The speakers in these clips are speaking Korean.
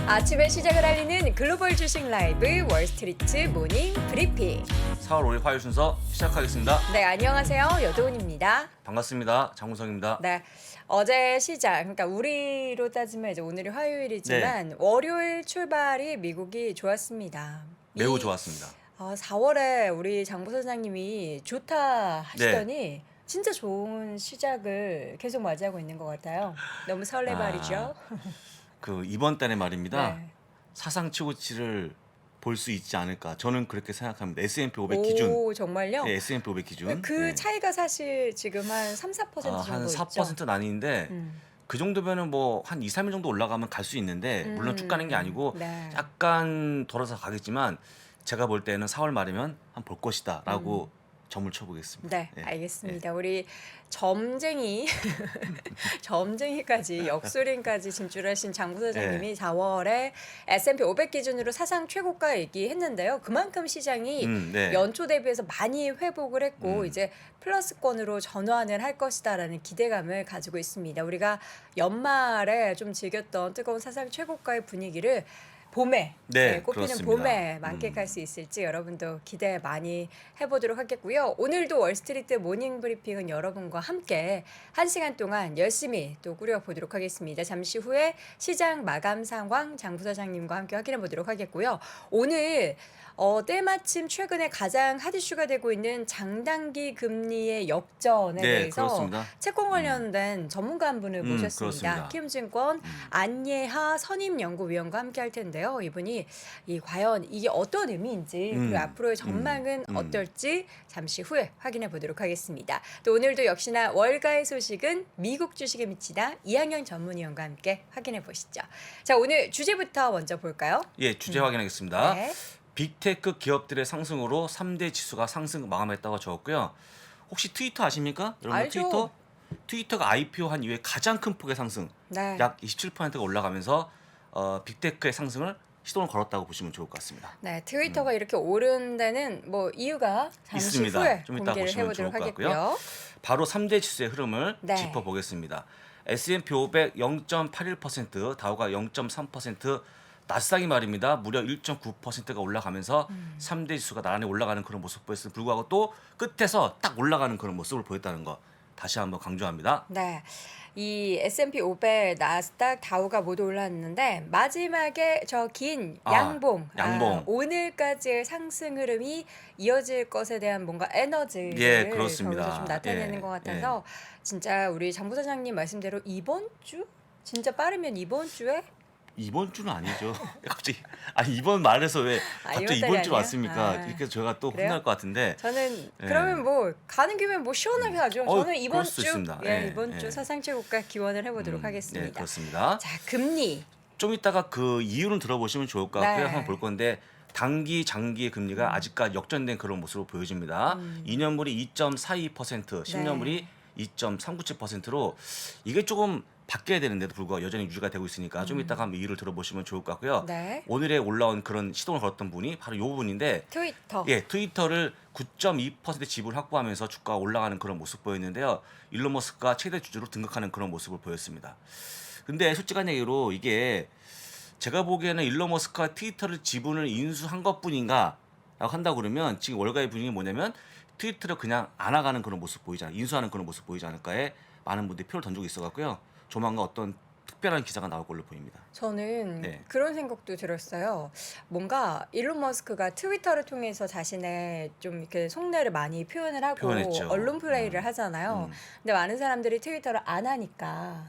아침의 시작을 알리는 글로벌 주식 라이브 월스트리트 모닝 브리핑. 4월 5일 화요일 순서 시작하겠습니다. 네, 안녕하세요. 여도은입니다. 반갑습니다. 장우성입니다. 네, 어제 시작, 그러니까 우리로 따지면 이제 오늘이 화요일이지만 월요일 출발이 미국이 좋았습니다. 매우 좋았습니다. 4월에 우리 장 부사장님이 좋다 하시더니 진짜 좋은 시작을 계속 맞이하고 있는 것 같아요. 너무 설레발이죠. 그 이번 달에 말입니다. 네. 사상 최고치를 볼 수 있지 않을까. 저는 그렇게 생각합니다. S&P 500 기준. 오, 정말요? 네, S&P 500 기준. 그 네. 차이가 사실 지금 한 3-4% 정도 한 있죠. 4% 나뉘는데 음. 그 정도면은 뭐 한 2, 3일 정도 올라가면 갈 수 있는데 물론 쭉 가는 게 아니고 네. 약간 돌아서 가겠지만 제가 볼 때는 4월 말이면 한 볼 것이다라고 점을 쳐보겠습니다. 네, 알겠습니다. 우리 점쟁이 점쟁이까지 역술인까지 진출하신 장 부사장님이 4월에 S&P 500 기준으로 사상 최고가 얘기했는데요. 그만큼 시장이 네. 연초 대비해서 많이 회복을 했고 이제 플러스권으로 전환을 할 것이다라는 기대감을 가지고 있습니다. 우리가 연말에 좀 즐겼던 뜨거운 사상 최고가의 분위기를 봄에 꼽히는 그렇습니다. 봄에 만끽할 수 있을지 여러분도 기대 많이 해보도록 하겠고요. 오늘도 월스트리트 모닝 브리핑은 여러분과 함께 1시간 동안 열심히 또 꾸려보도록 하겠습니다. 잠시 후에 시장 마감 상황 장 부사장님과 함께 확인해 보도록 하겠고요. 오늘 때마침 최근에 가장 핫 이슈가 되고 있는 장단기 금리의 역전에 대해서 그렇습니다. 채권 관련된 전문가 한 분을 모셨습니다. 그렇습니다. 키움증권 안예하 선임연구위원과 함께 할 텐데요. 이분이 과연 이게 어떤 의미인지 그리고 앞으로의 전망은 어떨지 잠시 후에 확인해 보도록 하겠습니다. 또 오늘도 역시나 월가의 소식은 미국 주식에 미치다 이항영 전문위원과 함께 확인해 보시죠. 자, 오늘 주제부터 먼저 볼까요? 예, 주제 확인하겠습니다. 네. 빅테크 기업들의 상승으로 3대 지수가 상승 마감했다고 적었고요. 혹시 트위터 아십니까? 여러분 알죠. 트위터가 IPO한 이후에 가장 큰 폭의 상승, 네. 약 27%가 올라가면서 빅테크의 상승을 시동을 걸었다고 보시면 좋을 것 같습니다. 네, 트위터가 이렇게 오른 데는 뭐 이유가 잠시 있습니다. 후에 좀 이따 공개를 보시면 좋을 해보도록 것 같고요. 하겠고요. 바로 3대 지수의 흐름을 네. 짚어보겠습니다. S&P 500 0.81%, 다우가 0.3%, 나스닥이 말입니다. 무려 1.9%가 올라가면서 3대 지수가 나란히 올라가는 그런 모습 보였음에도 불구하고 또 끝에서 딱 올라가는 그런 모습을 보였다는 거 다시 한번 강조합니다. 네. 이 S&P 500, 나스닥, 다우가 모두 올랐는데 마지막에 저 긴 양봉, 오늘까지의 상승 흐름이 이어질 것에 대한 뭔가 에너지를 그렇습니다. 거기서 좀 나타내는 것 같아서 진짜 우리 장 부사장님 말씀대로 이번 주? 진짜 빠르면 이번 주에? 이번 주는 아니죠. 갑자기 이번 말에서 왜 갑자기 이번 이번 주로 달이 왔습니까? 아니야? 이렇게 저희가 또 그래요? 혼날 것 같은데. 저는 그러면 뭐 가는 김에 뭐 시원하게 하죠. 저는 이번 그럴 수 주, 있습니다. 이번 주 사상 최고가 기원을 해보도록 하겠습니다. 네, 그렇습니다. 자, 금리. 좀 이따가 그 이유는 들어보시면 좋을 것 같고요. 네. 한번 볼 건데 단기, 장기의 금리가 아직까지 역전된 그런 모습으로 보여집니다. 2년물이 2.42%, 10년물이 2.397%로 이게 조금 바뀌어야 되는데도 불구하고 여전히 유지가 되고 있으니까 좀 이따가 한번 이유를 들어보시면 좋을 것 같고요. 네. 오늘에 올라온 그런 시동을 걸었던 분이 바로 이 부분인데 트위터. 트위터를 9.2% 지분 확보하면서 주가가 올라가는 그런 모습 보였는데요. 일론 머스크가 최대 주주로 등극하는 그런 모습을 보였습니다. 근데 솔직한 얘기로 이게 제가 보기에는 일론 머스크가 트위터를 지분을 인수한 것뿐인가 라고 한다고 그러면 지금 월가의 분위기 뭐냐면 트위터를 그냥 안 나가는 그런 모습 보이지 않아요. 인수하는 그런 모습 보이지 않을까에 많은 분들이 표를 던지고 있어갖고요. 조만간 어떤 특별한 기사가 나올 걸로 보입니다. 저는 그런 생각도 들었어요. 뭔가 일론 머스크가 트위터를 통해서 자신의 좀 이렇게 속내를 많이 표현을 하고 표현했죠. 언론 플레이를 하잖아요. 근데 많은 사람들이 트위터를 안 하니까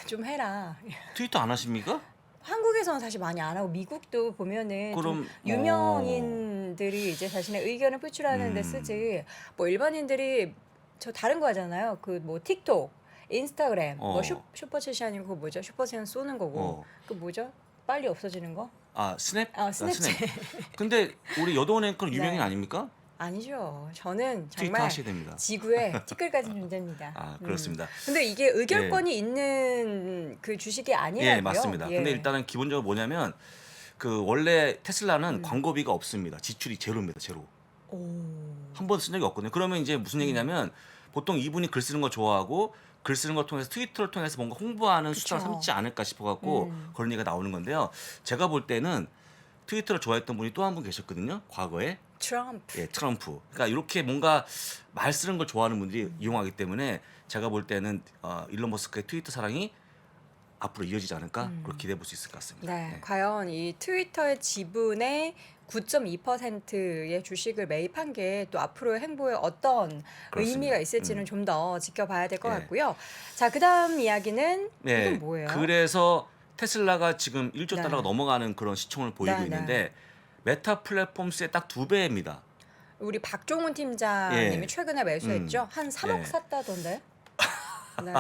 좀 해라. 트위터 안 하십니까? 한국에서는 사실 많이 안 하고 미국도 보면은 좀 그럼, 유명인들이 이제 자신의 의견을 표출하는 데 쓰지 뭐 일반인들이 저 다른 거 하잖아요. 그 뭐 틱톡, 인스타그램, 뭐 슈퍼챗이 아니고 그거 뭐죠? 슈퍼챗은 쏘는 거고 그 뭐죠? 빨리 없어지는 거? 스냅? 스냅챗. 근데 우리 여도원 앵커는 유명인 네. 아닙니까? 아니죠. 저는 트위터 정말 하셔야 됩니다. 지구에 티끌까지 존재입니다. 그렇습니다. 근데 이게 의결권이 있는 그 주식이 아니라고요? 예, 맞습니다. 근데 일단은 기본적으로 뭐냐면 그 원래 테슬라는 광고비가 없습니다. 지출이 제로입니다. 제로. 한 번도 쓴 적이 없거든요. 그러면 이제 무슨 얘기냐면 보통 이분이 글 쓰는 거 좋아하고 글 쓰는 걸 통해서 트위터를 통해서 뭔가 홍보하는 수단을 그쵸. 삼지 않을까 싶어갖고 그런 얘기가 나오는 건데요. 제가 볼 때는 트위터를 좋아했던 분이 또 한 분 계셨거든요. 과거에. 트럼프. 예, 트럼프. 그러니까 이렇게 뭔가 말 쓰는 걸 좋아하는 분들이 이용하기 때문에 제가 볼 때는 일론 머스크의 트위터 사랑이 앞으로 이어지지 않을까 그렇게 기대해 볼 수 있을 것 같습니다. 네, 네. 과연 이 트위터의 지분의 9.2%의 주식을 매입한 게 또 앞으로의 행보에 어떤 그렇습니다. 의미가 있을지는 좀 더 지켜봐야 될 것 예. 같고요. 자, 그다음 이야기는 네. 이건 뭐예요? 그래서 테슬라가 지금 1조 네. 달러가 넘어가는 그런 시총을 보이고 네, 있는데 메타 플랫폼스의 딱 2배입니다. 우리 박종훈 팀장님이 예. 최근에 매수했죠. 한 3억 예. 샀다던데. 네.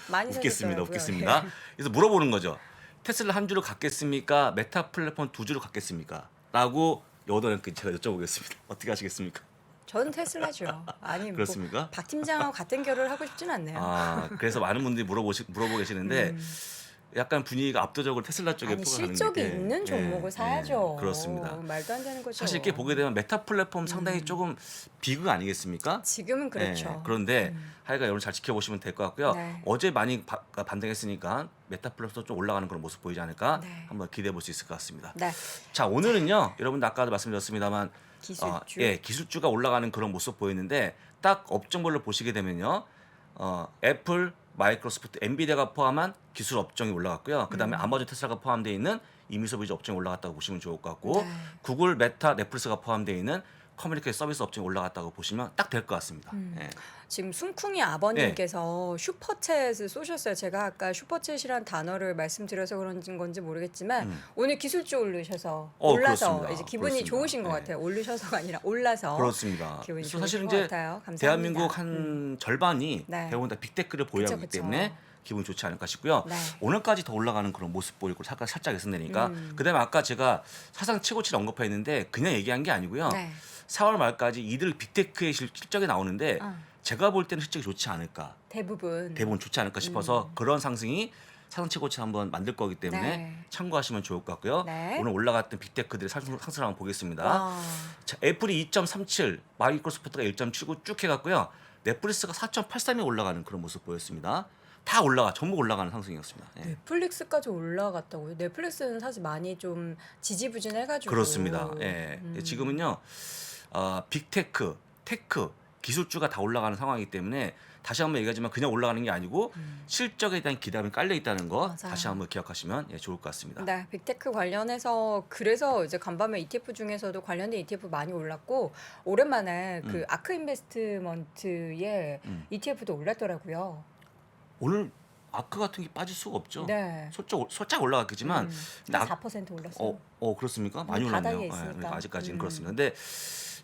많이 웃겠습니다. 사셨더라고요. 웃겠습니다. 그래서 물어보는 거죠. 테슬라 한 주를 갖겠습니까? 메타 플랫폼 두 주를 갖겠습니까? 라고 여덟님께 제가 여쭤보겠습니다. 어떻게 하시겠습니까? 저는 테슬라죠. 아니 뭐 그렇습니까? 박 팀장하고 같은 결을 하고 싶진 않네요. 그래서 많은 분들이 물어보고 계시는데 약간 분위기가 압도적으로 테슬라 쪽에 아니 포가는 실적이 있는 종목을 사야죠. 그렇습니다. 말도 안 되는 거죠. 사실 이렇게 보게 되면 메타 플랫폼 상당히 조금 비극 아니겠습니까? 지금은 그렇죠. 예, 그런데 하여간 여러분 잘 지켜보시면 될 것 같고요. 네. 어제 많이 반등했으니까 메타 플랫폼 좀 올라가는 그런 모습 보이지 않을까 네. 한번 기대해 볼 수 있을 것 같습니다. 네. 자, 오늘은요. 여러분들 아까도 말씀드렸습니다만 기술주. 기술주가 올라가는 그런 모습 보이는데 딱 업종별로 보시게 되면요. 애플, 마이크로소프트, 엔비디아가 포함한 기술 업종이 올라갔고요. 그다음에 아마존, 테슬라가 포함되어 있는 이미소비주 업종이 올라갔다고 보시면 좋을 것 같고 네. 구글, 메타, 넷플릭스가 포함되어 있는 커뮤니케이션 서비스 업종이 올라갔다고 보시면 딱 될 것 같습니다. 예. 지금 숨쿵이 아버님께서 슈퍼챗을 쏘셨어요. 제가 아까 슈퍼챗이란 단어를 말씀드려서 그런 건지 모르겠지만 오늘 기술주 오르셔서 올라서 그렇습니다. 이제 기분이 그렇습니다. 좋으신 것 네. 같아요. 올르셔서가 아니라 올라서 그렇습니다. 기분이 그래서 좋으신 사실 것 이제 같아요. 감사합니다. 대한민국 한 절반이 네. 대부분 다 빅테크를 보유하고 그쵸, 있기 그쵸. 때문에 기분이 좋지 않을까 싶고요. 네. 오늘까지 더 올라가는 그런 모습 보이고 살짝 예상되니까 그다음에 아까 제가 사상 최고치를 언급했는데 그냥 얘기한 게 아니고요. 네. 4월 말까지 이들 빅테크의 실적이 나오는데 제가 볼 때는 실적이 좋지 않을까. 대부분 좋지 않을까 싶어서 그런 상승이 사상 최고치 한번 만들 거기 때문에 네. 참고하시면 좋을 것 같고요. 네. 오늘 올라갔던 빅테크들의 상승을 한번 보겠습니다. 와. 자, 애플이 2.37, 마이크로소프트가 1.79 쭉 해갔고요. 넷플릭스가 4.83에 올라가는 그런 모습 보였습니다. 다 전부 올라가는 상승이었습니다. 예. 넷플릭스까지 올라갔다고요? 넷플릭스는 사실 많이 좀 지지부진해가지고 그렇습니다. 예. 지금은요, 빅테크, 테크, 기술주가 다 올라가는 상황이기 때문에 다시 한번 얘기하지만 그냥 올라가는 게 아니고 실적에 대한 기대감이 깔려 있다는 거 맞아요. 다시 한번 기억하시면 좋을 것 같습니다. 네, 빅테크 관련해서 그래서 이제 간밤에 ETF 중에서도 관련된 ETF 많이 올랐고 오랜만에 그 아크 인베스트먼트의 ETF도 올랐더라고요. 오늘 아크 같은 게 빠질 수가 없죠. 네. 살짝 올라갔겠지만 근데 한 4% 올랐어요. 그렇습니까? 많이 바닥에 올랐네요. 있으니까. 그러니까 아직까지는 그렇습니다. 근데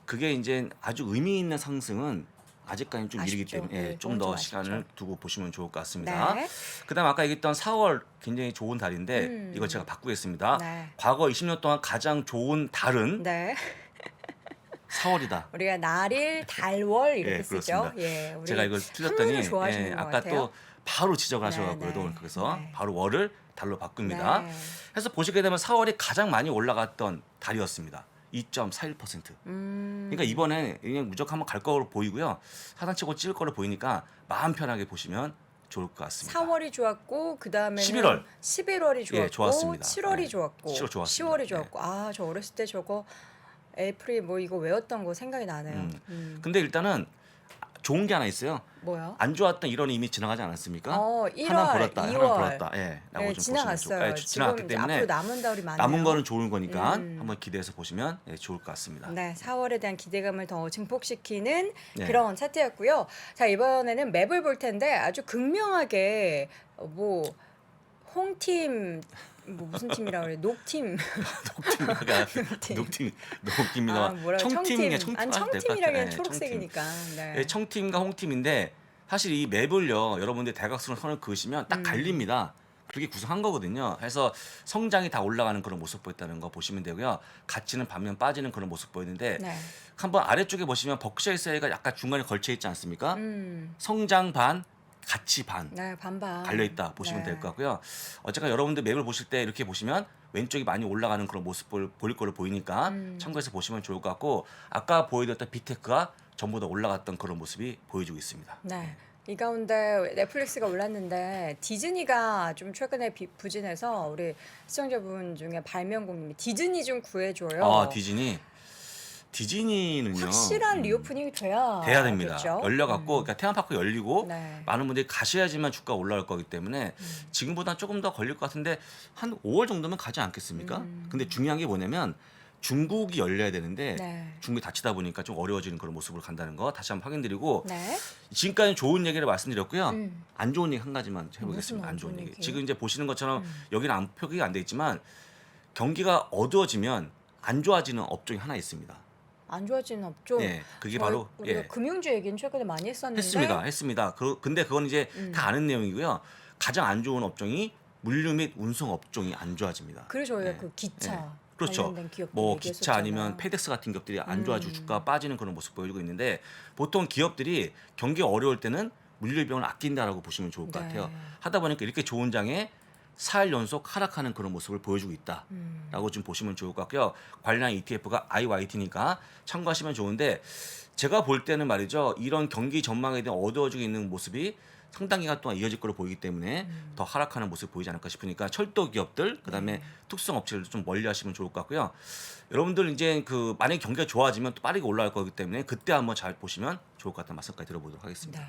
그게 이제 아주 의미 있는 상승은 아직까지는 좀 이르기 아쉽죠. 때문에 네, 좀 그건 더 좀 시간을 아쉽죠. 두고 보시면 좋을 것 같습니다. 네. 그다음 아까 얘기했던 4월 굉장히 좋은 달인데 이걸 제가 바꾸겠습니다. 네. 과거 20년 동안 가장 좋은 달은 네. 4월이다. 우리가 날일, 달월 이렇게 예, 쓰죠. 그렇습니다. 예, 우리 제가 이걸 한문을 틀렸더니 좋아하시는 것 아까 같아요. 또 바로 지적을 네, 하셔가지고 네. 그래서 네. 바로 월을 달로 바꿉니다. 네. 그래서 보시게 되면 4월이 가장 많이 올라갔던 달이었습니다. 2.41%. 그러니까 이번에 그냥 무조건 한번 갈 거로 보이고요. 하단치고 찔 거로 보이니까 마음 편하게 보시면 좋을 것 같습니다. 4월이 좋았고 그 다음에는 11월. 11월이 좋았고 예, 좋았습니다. 7월이 네. 좋았고 7월 좋았습니다. 10월이 좋았고 아 저 어렸을 때 저거 에이프릴 뭐 이거 외웠던 거 생각이 나네요. 근데 일단은 좋은 게 하나 있어요. 뭐요? 안 좋았던 1월이 이미 지나가지 않았습니까? 1월, 하나 벌었다, 2월. 하나 벌었다. 예, 라고 네, 좀 지나갔어요. 보시면 지나갔기 지금 때문에 앞으로 남은 달이 많아요. 남은 거는 좋은 거니까 한번 기대해서 보시면 좋을 것 같습니다. 네, 4월에 대한 기대감을 더 증폭시키는 네. 그런 차트였고요. 자, 이번에는 맵을 볼 텐데 아주 극명하게 뭐 홍팀 뭐 무슨 팀이라고 그래? 녹팀. 녹팀입니다. 뭐라 청팀이냐 아니, 청팀 청팀이라기엔 초록색이니까. 네. 청팀과 홍팀인데 사실 이 맵을요 여러분들 대각선을 선을 그으시면 딱 갈립니다. 그렇게 구성한 거거든요. 그래서 성장이 다 올라가는 그런 모습 보였다는 거 보시면 되고요. 가치는 반면 빠지는 그런 모습 보이는데 네. 한번 아래쪽에 보시면 버크셔 사이가 약간 중간에 걸쳐 있지 않습니까? 음. 성장 반, 가치 반. 네, 반반. 갈려 있다 보시면 네. 될 것 같고요. 어쨌든 여러분들 맵을 보실 때 이렇게 보시면 왼쪽이 많이 올라가는 그런 모습을 보일 거로 보이니까 참고해서 보시면 좋을 것 같고 아까 보여드렸던 빅테크가 전부 다 올라갔던 그런 모습이 보여주고 있습니다. 네. 이 가운데 넷플릭스가 올랐는데 디즈니가 좀 최근에 부진해서 우리 시청자분 중에 발명국님이 디즈니 좀 구해줘요. 아, 디즈니는요. 확실한 리오프닝이 돼야 됩니다. 겠죠? 열려갖고 그러니까 테마파크 열리고 네. 많은 분들이 가셔야지만 주가 올라갈 거기 때문에 지금보다 조금 더 걸릴 것 같은데 한 5월 정도면 가지 않겠습니까? 근데 중요한 게 뭐냐면 중국이 열려야 되는데 네. 중국이 닫히다 보니까 좀 어려워지는 그런 모습으로 간다는 거 다시 한번 확인드리고 네. 지금까지 좋은 얘기를 말씀드렸고요. 음. 안 좋은 얘기 한 가지만 해보겠습니다. 무슨 안 안 좋은 좋은 얘기. 얘기? 지금 이제 보시는 것처럼 여기는 표기가 안 돼 있지만 경기가 어두워지면 안 좋아지는 업종이 하나 있습니다. 안 좋아지는 업종. 예, 그게 바로 우리가 예, 금융주 얘기는 최근에 많이 했었는데 했습니다. 근데 그건 이제 다 아는 내용이고요. 가장 안 좋은 업종이 물류 및 운송 업종이 안 좋아집니다. 그래서 저희가 예. 그 기차 예. 그렇죠. 관련된 기업들 뭐 기차 얘기했었잖아요. 아니면 페덱스 같은 기업들이 안 좋아지고 주가가 빠지는 그런 모습 보여주고 있는데 보통 기업들이 경기가 어려울 때는 물류 비용을 아낀다라고 보시면 좋을 것 네. 같아요. 하다 보니까 이렇게 좋은 장에 4일 연속 하락하는 그런 모습을 보여주고 있다라고 좀 보시면 좋을 것 같고요. 관련 ETF가 IYT니까 참고하시면 좋은데 제가 볼 때는 말이죠. 이런 경기 전망에 대한 어두워지고 있는 모습이 상당 기간 동안 이어질 거로 보이기 때문에 더 하락하는 모습 보이지 않을까 싶으니까 철도 기업들 그다음에 특수성 업체들도 좀 멀리 하시면 좋을 것 같고요. 여러분들 이제 그 만약에 경기가 좋아지면 또 빠르게 올라갈 거기 때문에 그때 한번 잘 보시면 좋을 것 같다는 말씀까지 들어보도록 하겠습니다. 네.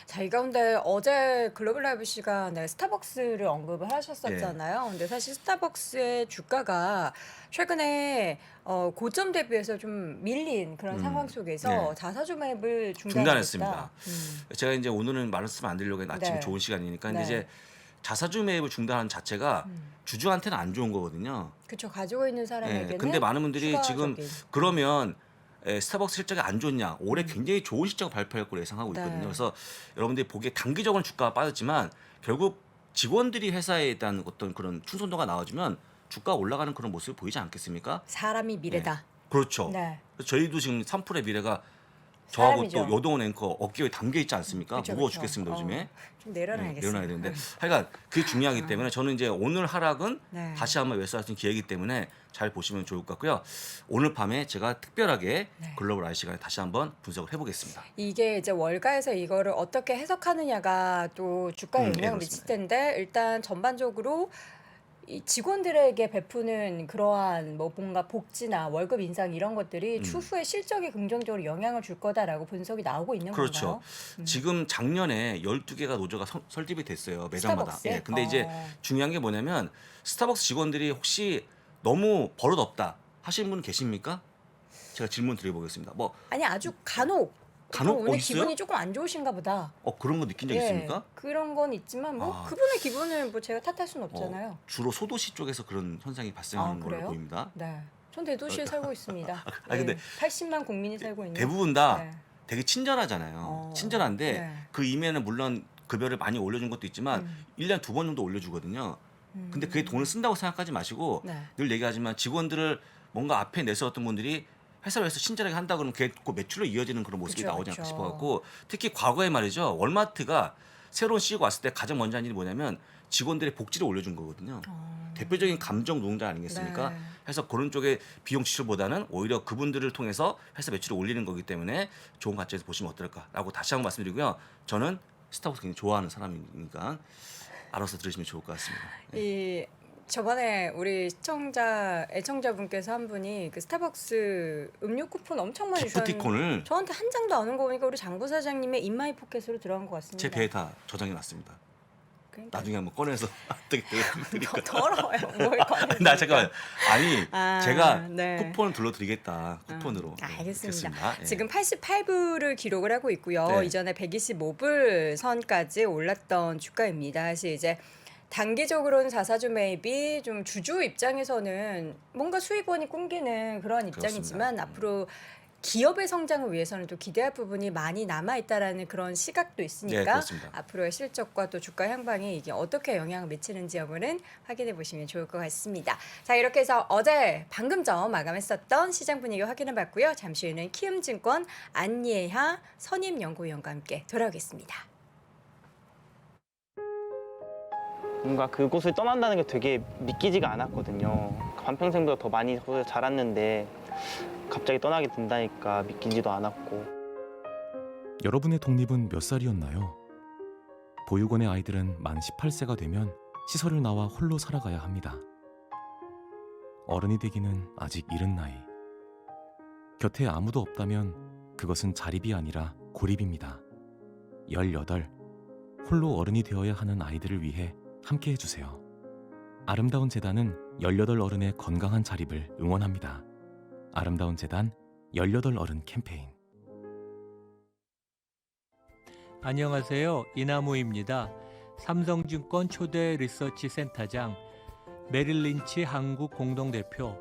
자, 이 가운데 어제 글로벌 라이브 시간에 스타벅스를 언급을 하셨었잖아요. 네. 근데 사실 스타벅스의 주가가 최근에 고점 대비해서 좀 밀린 그런 상황 속에서 네. 자사주 매입을 중단했습니다. 중단했다. 제가 이제 오늘은 말씀 안 드리려고 했는데 아침 네. 좋은 시간이니까 근데 네. 이제 자사주 매입을 중단하는 자체가 주주한테는 안 좋은 거거든요. 그렇죠. 가지고 있는 사람에게는. 예, 근데 많은 분들이 지금 추가적인. 그러면 스타벅스 실적이 안 좋냐? 올해 굉장히 좋은 실적을 발표할 거로 예상하고 있거든요. 네. 그래서 여러분들이 보기에 단기적으로는 주가가 빠졌지만 결국 직원들이 회사에 대한 어떤 그런 충성도가 나와주면 주가가 올라가는 그런 모습을 보이지 않겠습니까? 사람이 미래다. 그렇죠. 네. 그래서 저희도 지금 3%의 미래가 저하고 사람이죠. 또 여동원 앵커 어깨에 담겨 있지 않습니까? 그쵸, 무거워 그쵸. 죽겠습니다 요즘에. 좀 내려놔야겠어요. 내려놔야 되는데 하여간 그게 중요하기 때문에 저는 이제 오늘 하락은 네. 다시 한번 매수할 수 있는 기회이기 때문에 잘 보시면 좋을 것 같고요. 오늘 밤에 제가 특별하게 네. 글로벌 I 시간에 다시 한번 분석을 해보겠습니다. 이게 이제 월가에서 이거를 어떻게 해석하느냐가 또 주가에 네, 영향을 미칠 그렇습니다. 텐데 일단 전반적으로 이 직원들에게 베푸는 그러한 뭐 뭔가 복지나 월급 인상 이런 것들이 추후에 실적에 긍정적으로 영향을 줄 거다라고 분석이 나오고 있는 그렇죠. 건가요? 지금 작년에 12개가 노조가 설립이 됐어요. 매장마다. 스타벅스에? 예. 근데 이제 중요한 게 뭐냐면 스타벅스 직원들이 혹시 너무 버릇 없다 하시는 분 계십니까? 제가 질문 드려보겠습니다. 뭐 아니 아주 간혹 간혹? 오늘 있어요? 기분이 조금 안 좋으신가 보다. 그런 거 느낀 적 예, 있습니까? 그런 건 있지만 뭐 아. 그분의 기분을 뭐 제가 탓할 수는 없잖아요. 주로 소도시 쪽에서 그런 현상이 발생하는 걸로 그래요? 보입니다. 네. 전 대도시에 살고 있습니다. 근데 80만 국민이 살고 있는. 대부분 다 네. 되게 친절하잖아요. 어, 친절한데 네. 그 이면에 물론 급여를 많이 올려준 것도 있지만 1년에 2번 정도 올려주거든요. 근데 그게 돈을 쓴다고 생각하지 마시고 네. 늘 얘기하지만 직원들을 뭔가 앞에 내세웠던 분들이 회사를 위해서 친절하게 한다 그러면 그게 꼭 매출로 이어지는 그런 모습이 그쵸, 나오지 않을까 그쵸. 싶어갖고 특히 과거에 말이죠. 월마트가 새로운 CEO가 왔을 때 가장 먼저 한 일이 뭐냐면 직원들의 복지를 올려준 거거든요. 대표적인 감정 노동자 아니겠습니까? 네. 해서 그런 쪽에 비용 지출보다는 오히려 그분들을 통해서 회사 매출을 올리는 거기 때문에 좋은 가치에서 보시면 어떨까라고 다시 한번 말씀드리고요. 저는 스타벅스 굉장히 좋아하는 사람이니까 알아서 들으시면 좋을 것 같습니다. 이 저번에 우리 애청자분께서 한 분이 그 스타벅스 음료 쿠폰 엄청 많이 주셨는데 기프티콘을 저한테 한 장도 안 온 거 보니까 우리 장 부사장님의 인마이 포켓으로 들어간 것 같습니다. 제 배에 다 저장해 놨습니다. 그러니까 나중에 한번 꺼내서 어떻게 드릴까? 더러워요. 뭘 꺼내? 나 잠깐만. 아니 아, 제가 네. 쿠폰을 둘러드리겠다. 쿠폰으로. 네, 알겠습니다. 됐습니다. 예. 지금 88불을 기록을 하고 있고요. 네. 이전에 125불 선까지 올랐던 주가입니다. 사실 이제 단기적으로는 자사주 매입이 좀 주주 입장에서는 뭔가 수익원이 꿈기는 그런 입장이지만 그렇습니다. 앞으로 기업의 성장을 위해서는 또 기대할 부분이 많이 남아 있다라는 그런 시각도 네, 있으니까 그렇습니다. 앞으로의 실적과 또 주가 향방이 이게 어떻게 영향을 미치는지 여부는 확인해 보시면 좋을 것 같습니다. 자, 이렇게 해서 어제 방금 전 마감했었던 시장 분위기 확인해 봤고요. 잠시 후에는 키움증권 안예하 선임연구위원과 함께 돌아오겠습니다. 뭔가 그곳을 떠난다는 게 되게 믿기지가 않았거든요. 반평생보다 더 많이 거기서 자랐는데 갑자기 떠나게 된다니까 믿기지도 않았고. 여러분의 독립은 몇 살이었나요? 보육원의 아이들은 만 18세가 되면 시설을 나와 홀로 살아가야 합니다. 어른이 되기는 아직 이른 나이. 곁에 아무도 없다면 그것은 자립이 아니라 고립입니다. 18. 홀로 어른이 되어야 하는 아이들을 위해 함께 해주세요. 아름다운 재단은 18 어른의 건강한 자립을 응원합니다. 아름다운 재단 18 어른 캠페인. 안녕하세요. 이나무입니다. 삼성증권 초대 리서치 센터장, 메릴 린치 한국 공동대표,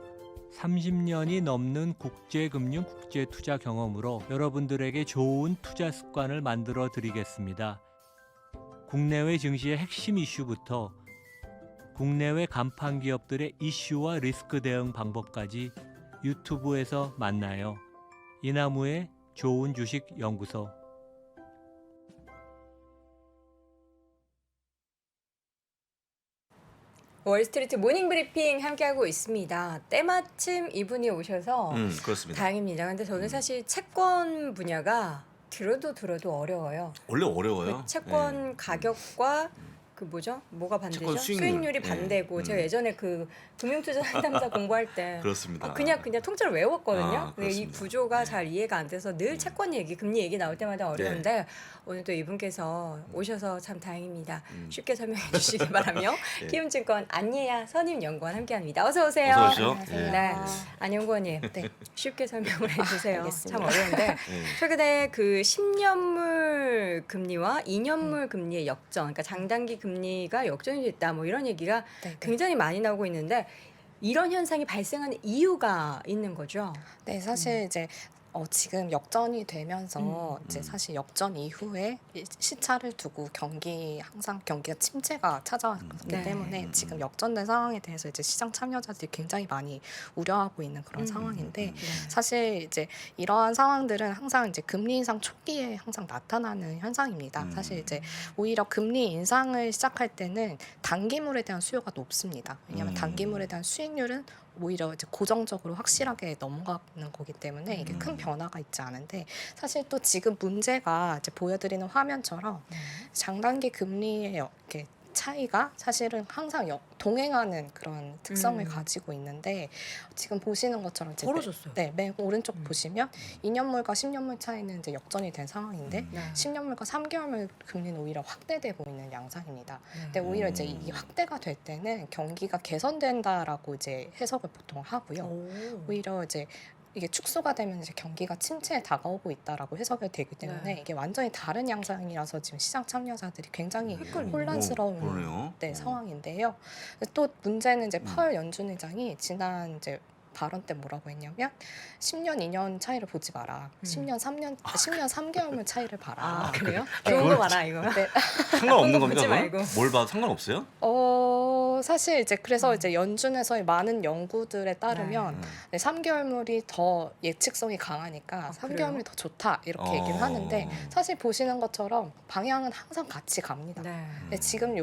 30년이 넘는 국제금융 국제투자 경험으로 여러분들에게 좋은 투자 습관을 만들어 드리겠습니다. 국내외 증시의 핵심 이슈부터 국내외 간판 기업들의 이슈와 리스크 대응 방법까지 유튜브에서 만나요. 이나무의 좋은 주식 연구소. 월스트리트 모닝 브리핑 함께하고 있습니다. 때마침 이분이 오셔서 그렇습니다. 다행입니다. 근데 저는 사실 채권 분야가 들어도 어려워요. 원래 어려워요. 그 채권 가격과 그 뭐죠? 뭐가 반대죠? 채권 수익률. 수익률이 반대고 제가 예전에 그 금융투자 상담사 공부할 때 그렇습니다. 그냥 통째로 외웠거든요. 근데 이 그렇습니다. 구조가 잘 이해가 안 돼서 늘 채권 얘기, 금리 얘기 나올 때마다 어려운데 오늘 또 이분께서 오셔서 참 다행입니다. 쉽게 설명해 주시기 바라며 네. 키움증권 안예아 선임연구원 함께합니다. 어서 오세요. 어서 오십시오. 네, 안연구원님 쉽게 설명을 해주세요. 알겠습니다. 참 어려운데 네. 최근에 그 10년물 금리와 2년물 금리의 역전, 그러니까 장단기 금리가 역전이 됐다, 뭐 이런 얘기가 네, 네. 굉장히 많이 나오고 있는데 이런 현상이 발생하는 이유가 있는 거죠. 네, 사실 이제 지금 역전이 되면서 이제 사실 역전 이후에 시차를 두고 항상 경기가 침체가 찾아왔기 네. 때문에 지금 역전된 상황에 대해서 이제 시장 참여자들이 굉장히 많이 우려하고 있는 그런 상황인데 사실 이제 이러한 상황들은 항상 이제 금리 인상 초기에 항상 나타나는 현상입니다. 사실 이제 오히려 금리 인상을 시작할 때는 단기물에 대한 수요가 높습니다. 왜냐하면 단기물에 대한 수익률은 오히려 이제 고정적으로 확실하게 넘어가는 거기 때문에 이게 큰 변화가 있지 않은데 사실 또 지금 문제가 이제 보여드리는 화면처럼 장단기 금리의 이렇게 차이가 사실은 항상 동행하는 그런 특성을 가지고 있는데 지금 보시는 것처럼 이제 벌어졌어요. 맨 오른쪽 보시면 2년물과 10년물 차이는 이제 역전이 된 상황인데 네. 10년물과 3개월물 금리는 오히려 확대되고 있는 양상입니다. 근데 오히려 이제 이 확대가 될 때는 경기가 개선된다라고 이제 해석을 보통 하고요. 오히려 이제 이게 축소가 되면 이제 경기가 침체에 다가오고 있다라고 해석이 되기 때문에 네. 이게 완전히 다른 양상이라서 지금 시장 참여자들이 굉장히 헷갈리네요. 혼란스러운 그러네요. 상황인데요. 또 문제는 이제 파월 연준 의장이 지난 이제 발언 때 뭐라고 했냐면 10년 2년 차이를 보지 마라. 10년 3개월물 차이를 봐라. 아, 그래요? 네. 좋은 거 봐라 이거. 네. 상관없는 겁니까? 보지 그건? 말고. 뭘 봐도 상관없어요? 사실 이제 그래서 이제 연준에서의 많은 연구들에 따르면 네, 3개월물이 더 예측성이 강하니까 3개월물이 더 좋다 이렇게 얘기를 하는데 사실 보시는 것처럼 방향은 항상 같이 갑니다. 네. 근데 지금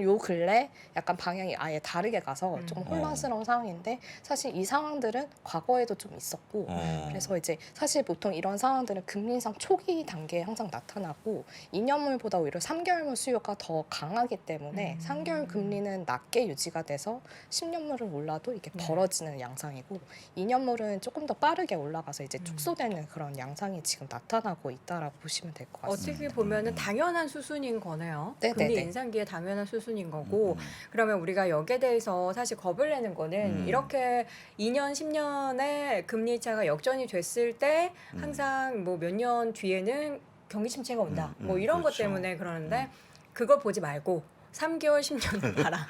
요 근래 약간 방향이 아예 다르게 가서 조금 혼란스러운 상황인데 사실 이 상황들은 과거에도 좀 있었고 그래서 이제 사실 보통 이런 상황들은 금리 인상 초기 단계에 항상 나타나고 2년물보다 오히려 3개월물 수요가 더 강하기 때문에 3개월 금리는 낮게 유지가 돼서 10년물은 올라도 이게 벌어지는 양상이고 2년물은 조금 더 빠르게 올라가서 이제 축소되는 그런 양상이 지금 나타나고 있다라고 보시면 될 것 같습니다. 어떻게 보면은 당연한 수순인 거네요. 네, 금리 네, 네. 인상기에 당연한 수순인 거고 그러면 우리가 여기에 대해서 사실 겁을 내는 거는 이렇게 2년, 10년의 금리 차가 역전이 됐을 때 항상 뭐 몇 년 뒤에는 경기 침체가 온다. 뭐 이런 것 그렇죠. 때문에 그러는데 그거 보지 말고 3개월, 10년을 봐라.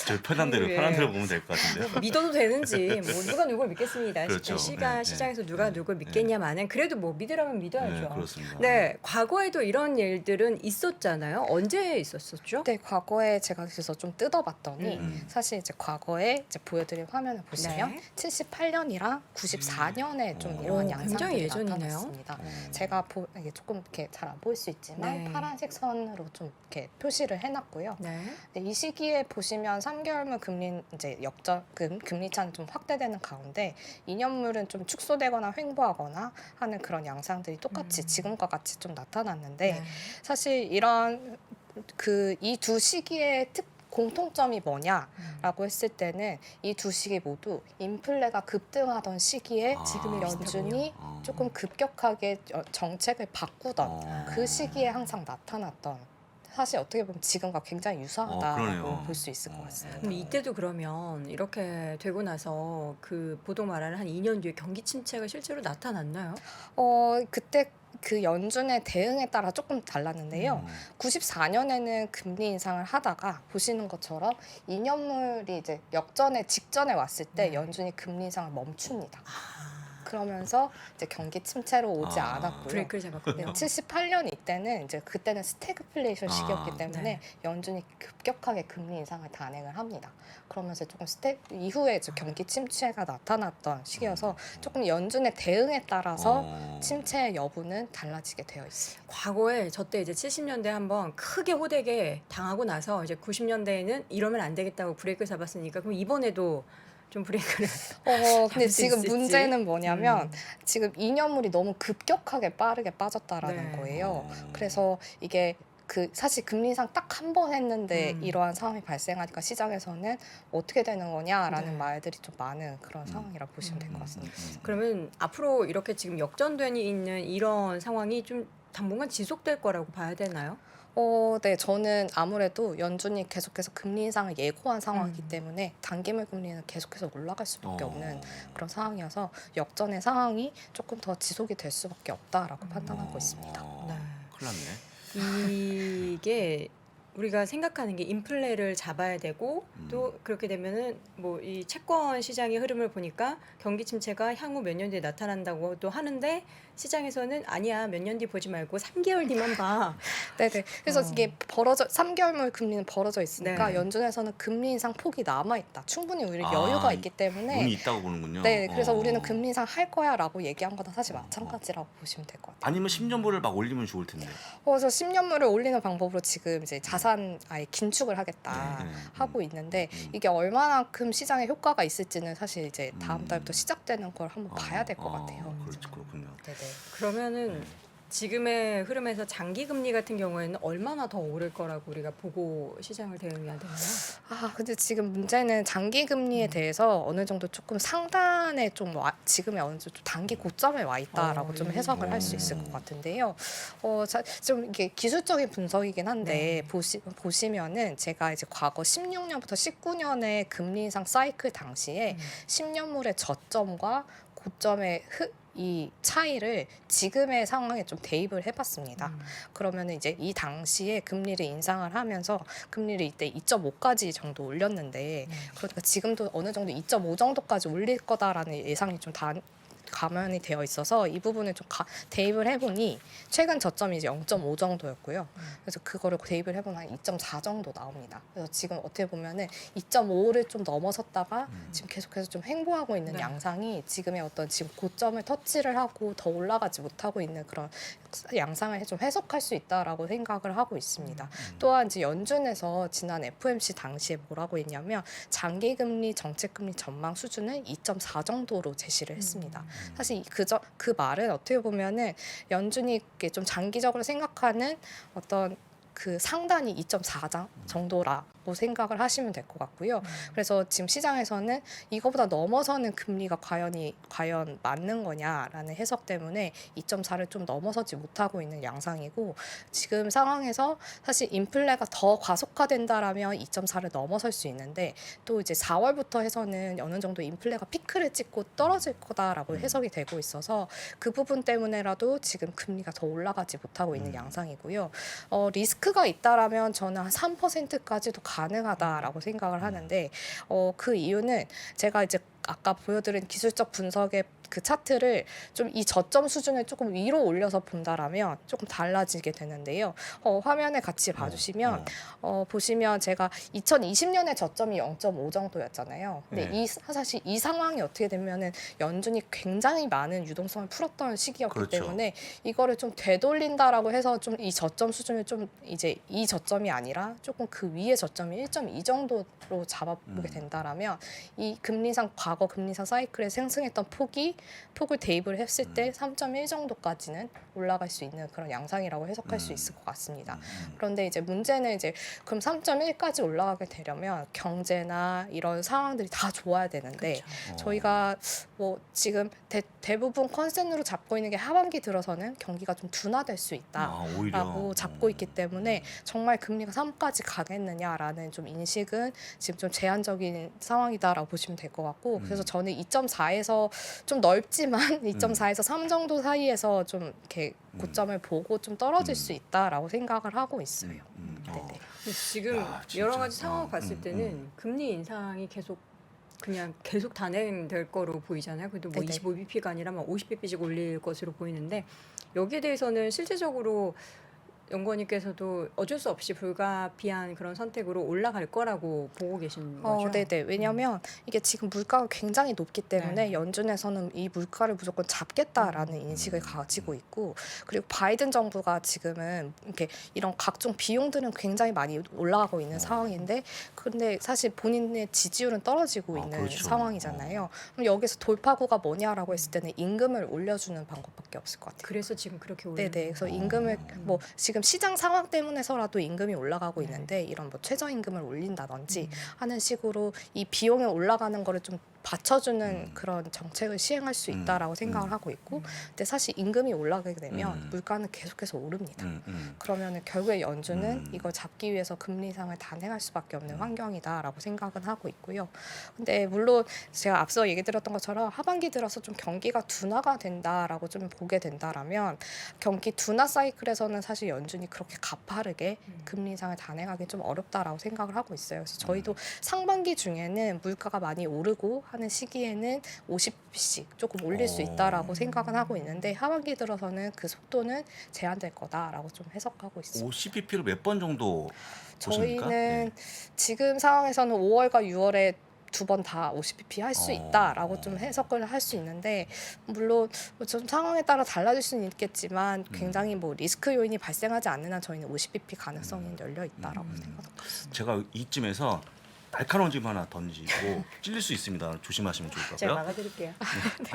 저 편한 대로 예. 보면 될 것 같은데요. 믿어도 되는지 뭐 누가 누굴 믿겠습니다. 그렇죠. 네, 시장에서 누가 누굴 믿겠냐마는 그래도 뭐 믿으라면 믿어야죠. 네, 그렇습니다. 네, 과거에도 이런 일들은 있었잖아요. 언제 있었었죠? 네, 과거에 제가 그래서 좀 뜯어봤더니 사실 이제 과거에 이제 보여드린 화면을 보시면 네. 78년이랑 94년에 좀 오, 이러한 굉장히 양상들이 예전이네요. 나타났습니다. 제가 이게 조금 이렇게 잘 안 보일 수 있지만 네. 파란색 선으로 좀 이렇게 표시를 해놨고요. 네. 네, 이 시기에 보시면 3개월물 금리 이제 금리 차는 좀 확대되는 가운데 2년물은 좀 축소되거나 횡보하거나 하는 그런 양상들이 똑같이 지금과 같이 좀 나타났는데 네. 사실 이런 그 이 두 시기의 공통점이 뭐냐라고 했을 때는 이 두 시기 모두 인플레가 급등하던 시기에 지금의 연준이 아. 조금 급격하게 정책을 바꾸던 그 시기에 항상 나타났던, 사실 어떻게 보면 지금과 굉장히 유사하다고 그러네요. 볼 수 있을 것 같습니다. 그럼 이때도 그러면 이렇게 되고 나서 그 보통 말하는 한 2년 뒤에 경기 침체가 실제로 나타났나요? 그때 그 연준의 대응에 따라 조금 달랐는데요. 94년에는 금리 인상을 하다가 보시는 것처럼 2년물이 이제 역전의 직전에 왔을 때 네. 연준이 금리 인상을 멈춥니다. 그러면서 이제 경기 침체로 오지 아. 않았고요. 브레이크를 잡았군요. 78년 이때는 이제 그때는 스태그플레이션 시기였기 때문에 네. 연준이 급격하게 금리 인상을 단행을 합니다. 그러면서 조금 이후에 이제 경기 침체가 나타났던 시기여서 조금 연준의 대응에 따라서 침체의 여부는 달라지게 되어 있습니다. 과거에 저 때 이제 70년대 한번 크게 호되게 당하고 나서 이제 90년대에는 이러면 안 되겠다고 브레이크 잡았으니까 그럼 이번에도 좀 브레이크를 근데 잡을 수 지금 있을지? 문제는 뭐냐면 음. 지금 2년물이 너무 급격하게 빠르게 빠졌다라는 네. 거예요. 그래서 이게 그 사실 금리 인상 딱 한 번 했는데 이러한 상황이 발생하니까 시장에서는 어떻게 되는 거냐라는 네. 말들이 좀 많은 그런 상황이라 보시면 될 것 같습니다. 그러면 앞으로 이렇게 지금 역전되니 있는 이런 상황이 좀 당분간 지속될 거라고 봐야 되나요? 네, 저는 아무래도 연준이 계속해서 금리 인상을 예고한 상황이기 때문에 단기물 금리는 계속해서 올라갈 수밖에 없는 그런 상황이어서 역전의 상황이 조금 더 지속이 될 수밖에 없다라고 판단하고 있습니다. 네. 큰일 났네. 이게 우리가 생각하는 게 인플레를 잡아야 되고 음. 또 그렇게 되면은 뭐 이 채권 시장의 흐름을 보니까 경기 침체가 향후 몇 년 뒤에 나타난다고 또 하는데 시장에서는 아니야 몇 년 뒤 보지 말고 3개월 뒤만 봐. 네네. 그래서 이게 3개월물 금리는 벌어져 있으니까 네. 연준에서는 금리 인상 폭이 남아 있다. 충분히 우리 아, 여유가 있기 때문에. 운이 있다고 보는군요. 네, 그래서 우리는 금리 인상 할 거야라고 얘기한 거랑 사실 마찬가지라고 보시면 될 것 같아요. 아니면 10년물을 막 올리면 좋을 텐데. 그래서 10년물을 올리는 방법으로 지금 이제 자산 아예 긴축을 하겠다 네, 네. 하고 있는데 음. 이게 얼마만큼 시장에 효과가 있을지는 사실 이제 다음 음. 달부터 시작되는 걸 한번 봐야 될 것 같아요. 그렇죠, 그렇군요. 네네. 그러면은 지금의 흐름에서 장기 금리 같은 경우에는 얼마나 더 오를 거라고 우리가 보고 시장을 대응해야 되나요? 근데 지금 문제는 장기 금리에 대해서 어느 정도 조금 상단에 지금의 어느 정도 단기 고점에 와 있다라고 좀 해석을 할 수 있을 것 같은데요. 좀 이게 기술적인 분석이긴 한데 보시면은 제가 이제 과거 16년부터 19년의 금리 인상 사이클 당시에 10년물의 저점과 고점의 이 차이를 지금의 상황에 좀 대입을 해봤습니다. 그러면 이제 이 당시에 금리를 인상을 하면서 금리를 이때 2.5까지 정도 올렸는데 그러니까 지금도 어느 정도 2.5 정도까지 올릴 거다라는 예상이 좀 감안이 되어 있어서 이 부분을 좀 대입을 해보니 최근 저점이 이제 0.5 정도였고요. 그래서 그거를 대입을 해보면 한 2.4 정도 나옵니다. 그래서 지금 어떻게 보면은 2.5를 좀 넘어섰다가 지금 계속해서 좀 횡보하고 있는 네. 양상이 지금의 어떤 지금 고점을 터치를 하고 더 올라가지 못하고 있는 그런 양상을 좀 해석할 수 있다라고 생각을 하고 있습니다. 또한 이제 연준에서 지난 FOMC 당시에 뭐라고 했냐면 장기금리 정책금리 전망 수준을 2.4 정도로 제시를 했습니다. 사실 그 말은 어떻게 보면은 연준이 좀 장기적으로 생각하는 어떤 그 상단이 2.4 정도라고 생각을 하시면 될 것 같고요. 그래서 지금 시장에서는 이거보다 넘어서는 금리가 과연 맞는 거냐라는 해석 때문에 2.4를 좀 넘어서지 못하고 있는 양상이고 지금 상황에서 사실 인플레가 더 과속화된다라면 2.4를 넘어설 수 있는데 또 이제 4월부터 해서는 어느 정도 인플레가 피크를 찍고 떨어질 거다라고 해석이 되고 있어서 그 부분 때문에라도 지금 금리가 더 올라가지 못하고 있는 양상이고요. 리스크가 있다라면 저는 한 3%까지도 가능하다라고 생각을 하는데 그 이유는 제가 이제 아까 보여드린 기술적 분석의 그 차트를 좀 이 저점 수준을 조금 위로 올려서 본다라면 조금 달라지게 되는데요. 화면에 같이 봐주시면 보시면 제가 2020년에 저점이 0.5 정도였잖아요. 근데 네. 사실 이 상황이 어떻게 되면은 연준이 굉장히 많은 유동성을 풀었던 시기였기 그렇죠. 때문에 이거를 좀 되돌린다라고 해서 좀 이 저점 수준을 좀 이제 이 저점이 아니라 조금 그 위의 저점이 1.2 정도로 잡아보게 된다라면 이 금리 인상 과거 금리상 사이클에 상승했던 폭을 대입을 했을 때 3.1 정도까지는 올라갈 수 있는 그런 양상이라고 해석할 수 있을 것 같습니다. 그런데 이제 문제는 이제 그럼 3.1까지 올라가게 되려면 경제나 이런 상황들이 다 좋아야 되는데 저희가 뭐 지금 대부분 컨센으로 잡고 있는 게 하반기 들어서는 경기가 좀 둔화될 수 오히려. 있다라고 잡고 있기 때문에 정말 금리가 3까지 가겠느냐라는 좀 인식은 지금 좀 제한적인 상황이다라고 보시면 될 것 같고 그래서 저는 2.4에서 좀 넓지만 2.4에서 3 정도 사이에서 좀 이렇게 고점을 보고 좀 떨어질 수 있다라고 생각을 하고 있어요. 네네. 근데 지금 야, 진짜. 여러 가지 상황을 봤을 때는 금리 인상이 계속 단행될 거로 보이잖아요. 그래도 뭐 네네. 25bp가 아니라 막 50bp씩 올릴 것으로 보이는데 여기에 대해서는 실질적으로 연구원님께서도 어쩔 수 없이 불가피한 그런 선택으로 올라갈 거라고 보고 계신 거죠? 네네. 왜냐하면 이게 지금 물가가 굉장히 높기 때문에 네. 연준에서는 이 물가를 무조건 잡겠다라는 인식을 가지고 있고 그리고 바이든 정부가 지금은 이렇게 이런 각종 비용들은 굉장히 많이 올라가고 있는 상황인데 근데 사실 본인의 지지율은 떨어지고 있는 그렇죠. 상황이잖아요. 그럼 여기서 돌파구가 뭐냐라고 했을 때는 임금을 올려주는 방법밖에 없을 것 같아요. 그래서 지금 그렇게 올리는 네네. 그래서 거예요. 임금을 뭐 지금 시장 상황 때문에서라도 임금이 올라가고 네. 있는데 이런 뭐 최저임금을 올린다든지 하는 식으로 이 비용이 올라가는 거를 좀 받쳐주는 그런 정책을 시행할 수 있다라고 생각을 하고 있고 근데 사실 임금이 올라가게 되면 물가는 계속해서 오릅니다. 그러면은 결국에 연준은 이걸 잡기 위해서 금리 인상을 단행할 수밖에 없는 환경이다라고 생각은 하고 있고요. 근데 물론 제가 앞서 얘기 드렸던 것처럼 하반기 들어서 좀 경기가 둔화가 된다라고 좀 보게 된다라면 경기 둔화 사이클에서는 사실 연준이 그렇게 가파르게 금리 인상을 단행하기 좀 어렵다라고 생각을 하고 있어요. 그래서 저희도 상반기 중에는 물가가 많이 오르고 하는 시기에는 50bp씩 조금 올릴 수 있다라고 생각은 하고 있는데 하반기 들어서는 그 속도는 제한될 거다라고 좀 해석하고 있습니다. 50bp를 몇 번 정도 보십니까? 저희는 지금 상황에서는 5월과 6월에 2번 다 50bp 할 수 있다라고 좀 해석을 할 수 있는데 물론 좀 상황에 따라 달라질 수는 있겠지만 굉장히 뭐 리스크 요인이 발생하지 않는 한 저희는 50bp 가능성이 열려 있다라고 생각합니다. 제가 이쯤에서 날카로운 질문 하나 던지고 찔릴 수 있습니다. 조심하시면 좋을 것 제가 같고요. 막아드릴게요.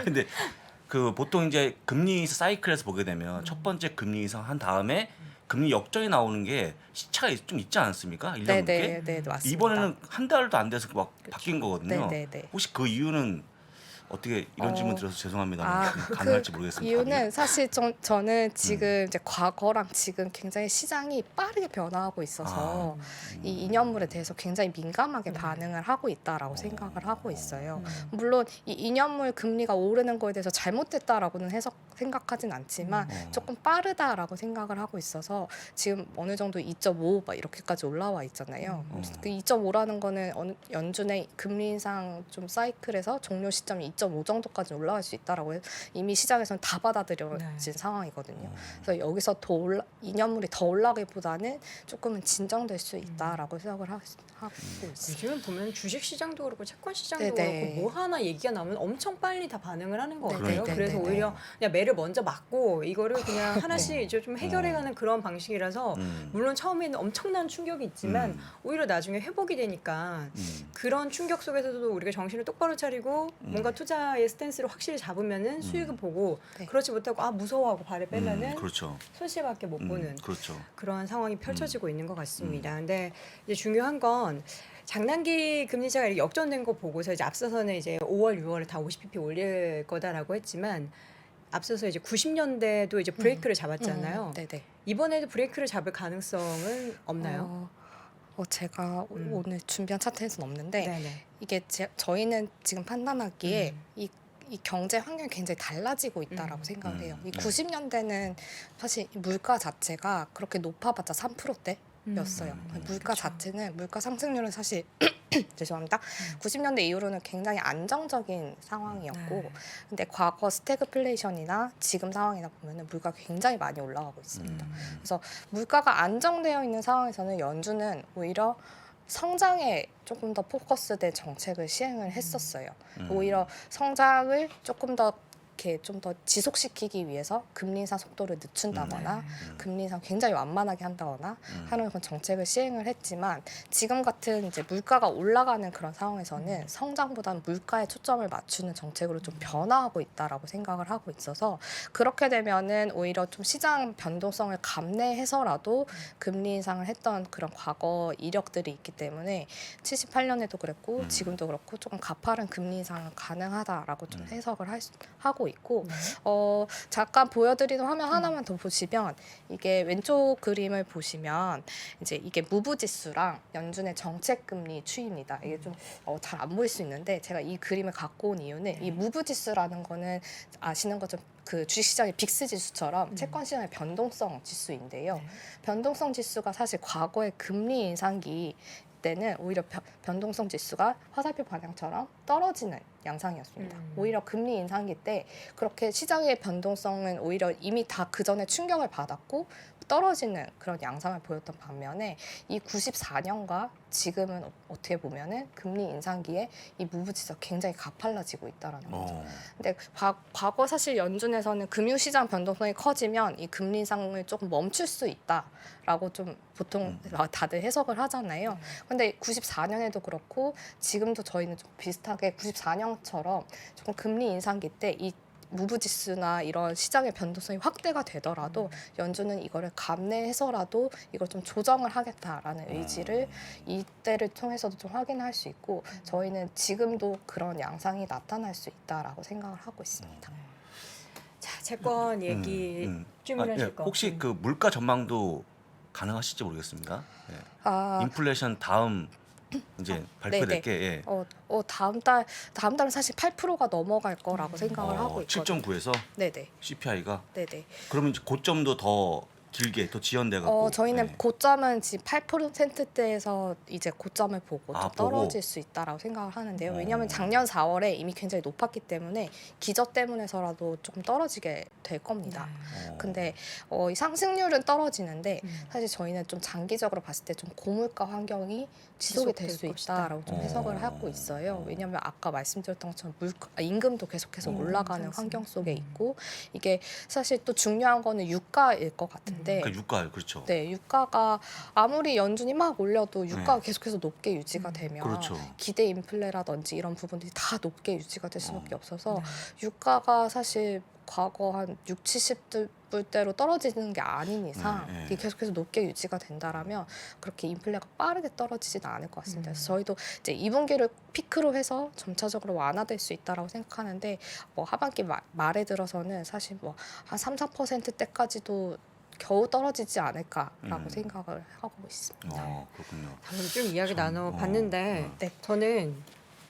근데 그 보통 이제 금리 사이클에서 보게 되면 첫 번째 금리 인상 한 다음에 금리 역전이 나오는 게 시차가 좀 있지 않습니까? 1년 넘게? 네네 맞습니다. 이번에는 한 달도 안 돼서 막 바뀐 거거든요. 네네네. 혹시 그 이유는 어떻게 이런 질문 드려서 죄송합니다. 그 가능할지 모르겠습니다. 이유는 사실 저는 지금 이제 과거랑 지금 굉장히 시장이 빠르게 변화하고 있어서 이 2년물에 대해서 굉장히 민감하게 반응을 하고 있다라고 생각을 하고 있어요. 물론 이 2년물 금리가 오르는 거에 대해서 잘못됐다라고는 생각하진 않지만 조금 빠르다라고 생각을 하고 있어서 지금 어느 정도 2.5 막 이렇게까지 올라와 있잖아요. 그 2.5라는 거는 연준의 금리 인상 좀 사이클에서 종료 시점이 2.5 정도까지 올라갈 수 있다라고 이미 시장에서는 다 받아들여진 상황이거든요. 그래서 여기서 2년물이 더 올라가기보다는 조금은 진정될 수 있다라고 생각을 하고 있어요. 요즘은 보면 주식 시장도 그렇고 채권 시장도 네네. 그렇고 뭐 하나 얘기가 나오면 엄청 빨리 다 반응을 하는 것 같아요. 네네. 그래서 네네. 오히려 그냥 매를 먼저 맞고 이거를 그냥 하나씩 이제 좀 해결해가는 그런 방식이라서 물론 처음에는 엄청난 충격이 있지만 오히려 나중에 회복이 되니까 그런 충격 속에서도 우리가 정신을 똑바로 차리고 뭔가 투자의 스탠스를 확실히 잡으면은 수익을 보고 네. 그렇지 못하고 무서워하고 발을 빼면은 그렇죠. 손실밖에 못 보는 그렇죠. 그런 상황이 펼쳐지고 있는 것 같습니다. 근데 이제 중요한 건 장단기 금리 차가 이렇게 역전된 거 보고서 이제 앞서서는 이제 5월, 6월에 다 50bp 올릴 거다라고 했지만 앞서서 이제 90년대도 이제 브레이크를 잡았잖아요. 네네. 이번에도 브레이크를 잡을 가능성은 없나요? 제가 오늘 준비한 차트에서는 없는데 네네. 이게 저희는 지금 판단하기에 이 경제 환경이 굉장히 달라지고 있다라고 생각을 해요. 이 90년대는 사실 물가 자체가 그렇게 높아봤자 3%대였어요. 물가 그쵸. 자체는 물가 상승률은 사실 죄송합니다. 90년대 이후로는 굉장히 안정적인 상황이었고 네. 근데 과거 스태그플레이션이나 지금 상황이나 보면은 물가가 굉장히 많이 올라가고 있습니다. 그래서 물가가 안정되어 있는 상황에서는 연준은 오히려 성장에 조금 더 포커스된 정책을 시행을 했었어요. 오히려 성장을 조금 더 이렇게 좀 더 지속시키기 위해서 금리 인상 속도를 늦춘다거나 네. 금리 인상 굉장히 완만하게 한다거나 하는 그런 정책을 시행을 했지만 지금 같은 이제 물가가 올라가는 그런 상황에서는 성장보다는 물가에 초점을 맞추는 정책으로 좀 변화하고 있다라고 생각을 하고 있어서 그렇게 되면은 오히려 좀 시장 변동성을 감내해서라도 금리 인상을 했던 그런 과거 이력들이 있기 때문에 78년에도 그랬고 지금도 그렇고 조금 가파른 금리 인상은 가능하다라고 좀 해석을 하고 있고 네. 잠깐 보여드리는 화면 하나만 더 보시면 이게 왼쪽 그림을 보시면 이제 이게 무브지수랑 연준의 정책금리 추이입니다. 이게 좀 잘 안 보일 수 있는데 제가 이 그림을 갖고 온 이유는 이 무브지수라는 거는 아시는 것처럼 그 주식시장의 빅스 지수처럼 채권 시장의 변동성 지수인데요. 네. 변동성 지수가 사실 과거의 금리 인상기 때는 오히려 변동성 지수가 화살표 방향처럼 떨어지는 양상이었습니다. 오히려 금리 인상기 때 그렇게 시장의 변동성은 오히려 이미 다 그 전에 충격을 받았고 떨어지는 그런 양상을 보였던 반면에 이 94년과 지금은 어떻게 보면은 금리 인상기에 이 무브지수가 굉장히 가팔라지고 있다라는 거죠. 근데 과거 사실 연준에서는 금융시장 변동성이 커지면 이 금리 인상을 조금 멈출 수 있다라고 좀 보통 다들 해석을 하잖아요. 근데 94년에도 그렇고 지금도 저희는 좀 비슷하게 94년처럼 조금 금리 인상기 때 이 무브지수나 이런 시장의 변동성이 확대가 되더라도 연준은 이거를 감내해서라도 이걸 좀 조정을 하겠다라는 의지를 이때를 통해서도 좀 확인할 수 있고 저희는 지금도 그런 양상이 나타날 수 있다라고 생각을 하고 있습니다. 자, 채권 얘기 질문하실 거. 혹시 그 물가 전망도 가능하실지 모르겠습니다. 예. 아, 인플레이션 다음 이제 발표될 네네. 게 예. 다음 달은 사실 8%가 넘어갈 거라고 생각을 하고 있거든요. 7.9에서 네네. CPI가 네네. 그러면 이제 고점도 더 길게 더 지연돼 갖고 저희는 예. 고점은 지금 8%대에서 이제 고점을 보고 좀 보고? 떨어질 수 있다라고 생각을 하는데요. 왜냐하면 작년 4월에 이미 굉장히 높았기 때문에 기저 때문에서라도 조금 떨어지게 될 겁니다. 근데 이 상승률은 떨어지는데 사실 저희는 좀 장기적으로 봤을 때 좀 고물가 환경이 지속이 될 수 지속될 것이다. 있다라고 좀 해석을 하고 있어요. 왜냐하면 아까 말씀드렸던 것처럼 임금도 계속해서 올라가는 상승. 환경 속에 있고 이게 사실 또 중요한 거는 유가일 것 같은데 그러니까 유가 그렇죠. 네, 유가가 아무리 연준이 막 올려도 유가가 계속해서 높게 유지가 되면 그렇죠. 기대 인플레라든지 이런 부분들이 다 높게 유지가 될 수밖에 없어서 네. 유가가 사실 과거 한 6, 70불대로 떨어지는 게 아닌 이상 네, 네. 이게 계속해서 높게 유지가 된다라면 그렇게 인플레가 빠르게 떨어지지는 않을 것 같습니다. 그래서 저희도 이제 2분기를 피크로 해서 점차적으로 완화될 수 있다라고 생각하는데 뭐 하반기 말에 들어서는 사실 뭐 한 3, 4%대까지도 겨우 떨어지지 않을까라고 생각을 하고 있습니다. 그렇군요. 방금 좀 이야기 참, 나눠봤는데 네. 저는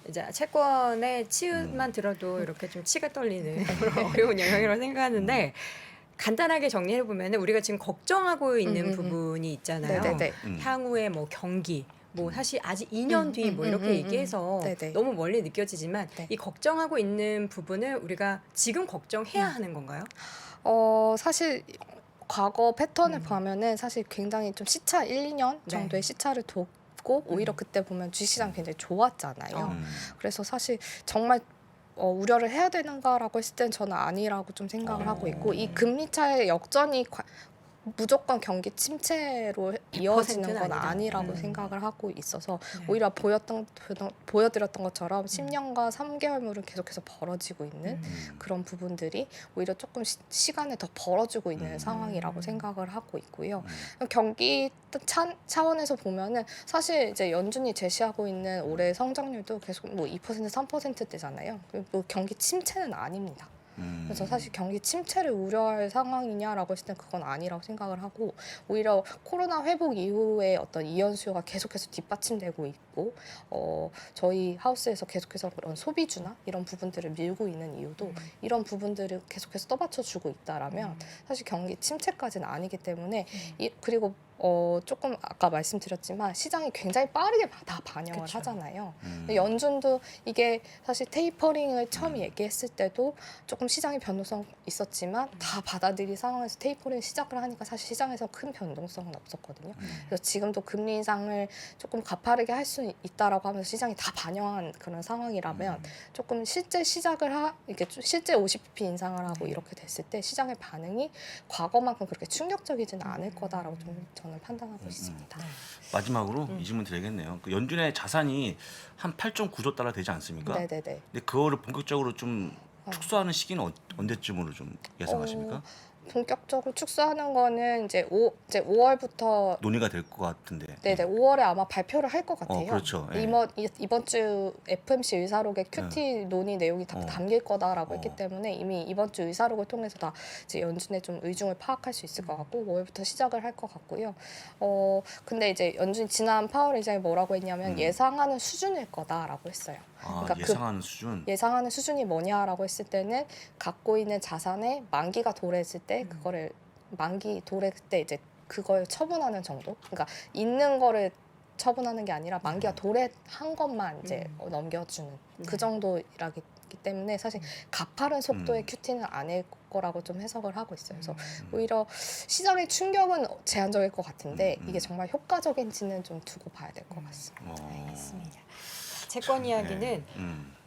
이제 채권의 치읓만 들어도 이렇게 좀 치가 떨리는 그런 어려운 영역이라고 생각하는데 간단하게 정리해 보면 우리가 지금 걱정하고 있는 부분이 있잖아요. 네네네. 향후에 뭐 경기 뭐 사실 아직 2년 뒤 뭐 이렇게 얘기해서 네네. 너무 멀리 느껴지지만 네. 이 걱정하고 있는 부분을 우리가 지금 걱정해야 하는 건가요? 사실 과거 패턴을 보면은 사실 굉장히 좀 시차 1, 2년 정도의 네. 시차를 뒀고 오히려 그때 보면 주식시장 굉장히 좋았잖아요. 음. 그래서 사실 정말 우려를 해야 되는가라고 했을 땐 저는 아니라고 좀 생각을 하고 있고 이 금리 차의 역전이 무조건 경기 침체로 이어지는 건 아니다. 아니라고 생각을 하고 있어서 네. 오히려 보여드렸던 것처럼 10년과 3개월물은 계속해서 벌어지고 있는 그런 부분들이 오히려 조금 시간을 더 벌어주고 있는 상황이라고 생각을 하고 있고요. 경기 차원에서 보면은 사실 이제 연준이 제시하고 있는 올해 성장률도 계속 뭐 2%, 3%대잖아요. 뭐 경기 침체는 아닙니다. 그래서 사실 경기 침체를 우려할 상황이냐라고 했을 땐 그건 아니라고 생각을 하고 오히려 코로나 회복 이후에 어떤 이연 수요가 계속해서 뒷받침되고 있고 저희 하우스에서 계속해서 그런 소비주나 이런 부분들을 밀고 있는 이유도 이런 부분들을 계속해서 떠받쳐주고 있다라면 사실 경기 침체까지는 아니기 때문에 그리고 조금 아까 말씀드렸지만 시장이 굉장히 빠르게 다 반영을 그쵸. 하잖아요. 근데 연준도 이게 사실 테이퍼링을 처음 얘기했을 때도 조금 시장의 변동성 있었지만 다 받아들인 상황에서 테이퍼링 시작을 하니까 사실 시장에서 큰 변동성은 없었거든요. 그래서 지금도 금리 인상을 조금 가파르게 할 수 있다라고 하면서 시장이 다 반영한 그런 상황이라면 조금 실제 이게 실제 50bp 인상을 하고 이렇게 됐을 때 시장의 반응이 과거만큼 그렇게 충격적이지는 않을 거다라고 좀 저는 판단하고 있습니다. 마지막으로 이 질문 드려야겠네요. 그 연준의 자산이 한 8.9조 달러 되지 않습니까? 네네네. 근데 그거를 본격적으로 좀 축소하는 시기는 언제쯤으로 좀 예상하십니까? 본격적으로 축소하는 거는 이제 5월부터 논의가 될 것 같은데. 네네 5월에 아마 발표를 할 것 같아요. 그렇죠. 예. 이번 주 FMC 의사록에 QT 논의 내용이 다 담길 거다라고 했기 때문에 이미 이번 주 의사록을 통해서 다 이제 연준의 좀 의중을 파악할 수 있을 것 같고 5월부터 시작을 할 것 같고요. 근데 이제 연준이 지난 파월 의장이 뭐라고 했냐면 예상하는 수준일 거다라고 했어요. 그러니까 예상하는 수준. 예상하는 수준이 뭐냐라고 했을 때는 갖고 있는 자산의 만기가 도래했을 때 그거를 만기 도래했을 때 이제 그걸 처분하는 정도. 그러니까 있는 거를 처분하는 게 아니라 만기가 도래한 것만 이제 넘겨주는 그 정도라기 때문에 사실 가파른 속도의 QT는 아닐 거라고 좀 해석을 하고 있어요. 그래서 오히려 시장의 충격은 제한적일 것 같은데 이게 정말 효과적인지는 좀 두고 봐야 될 것 같습니다. 알겠습니다. 채권 이야기는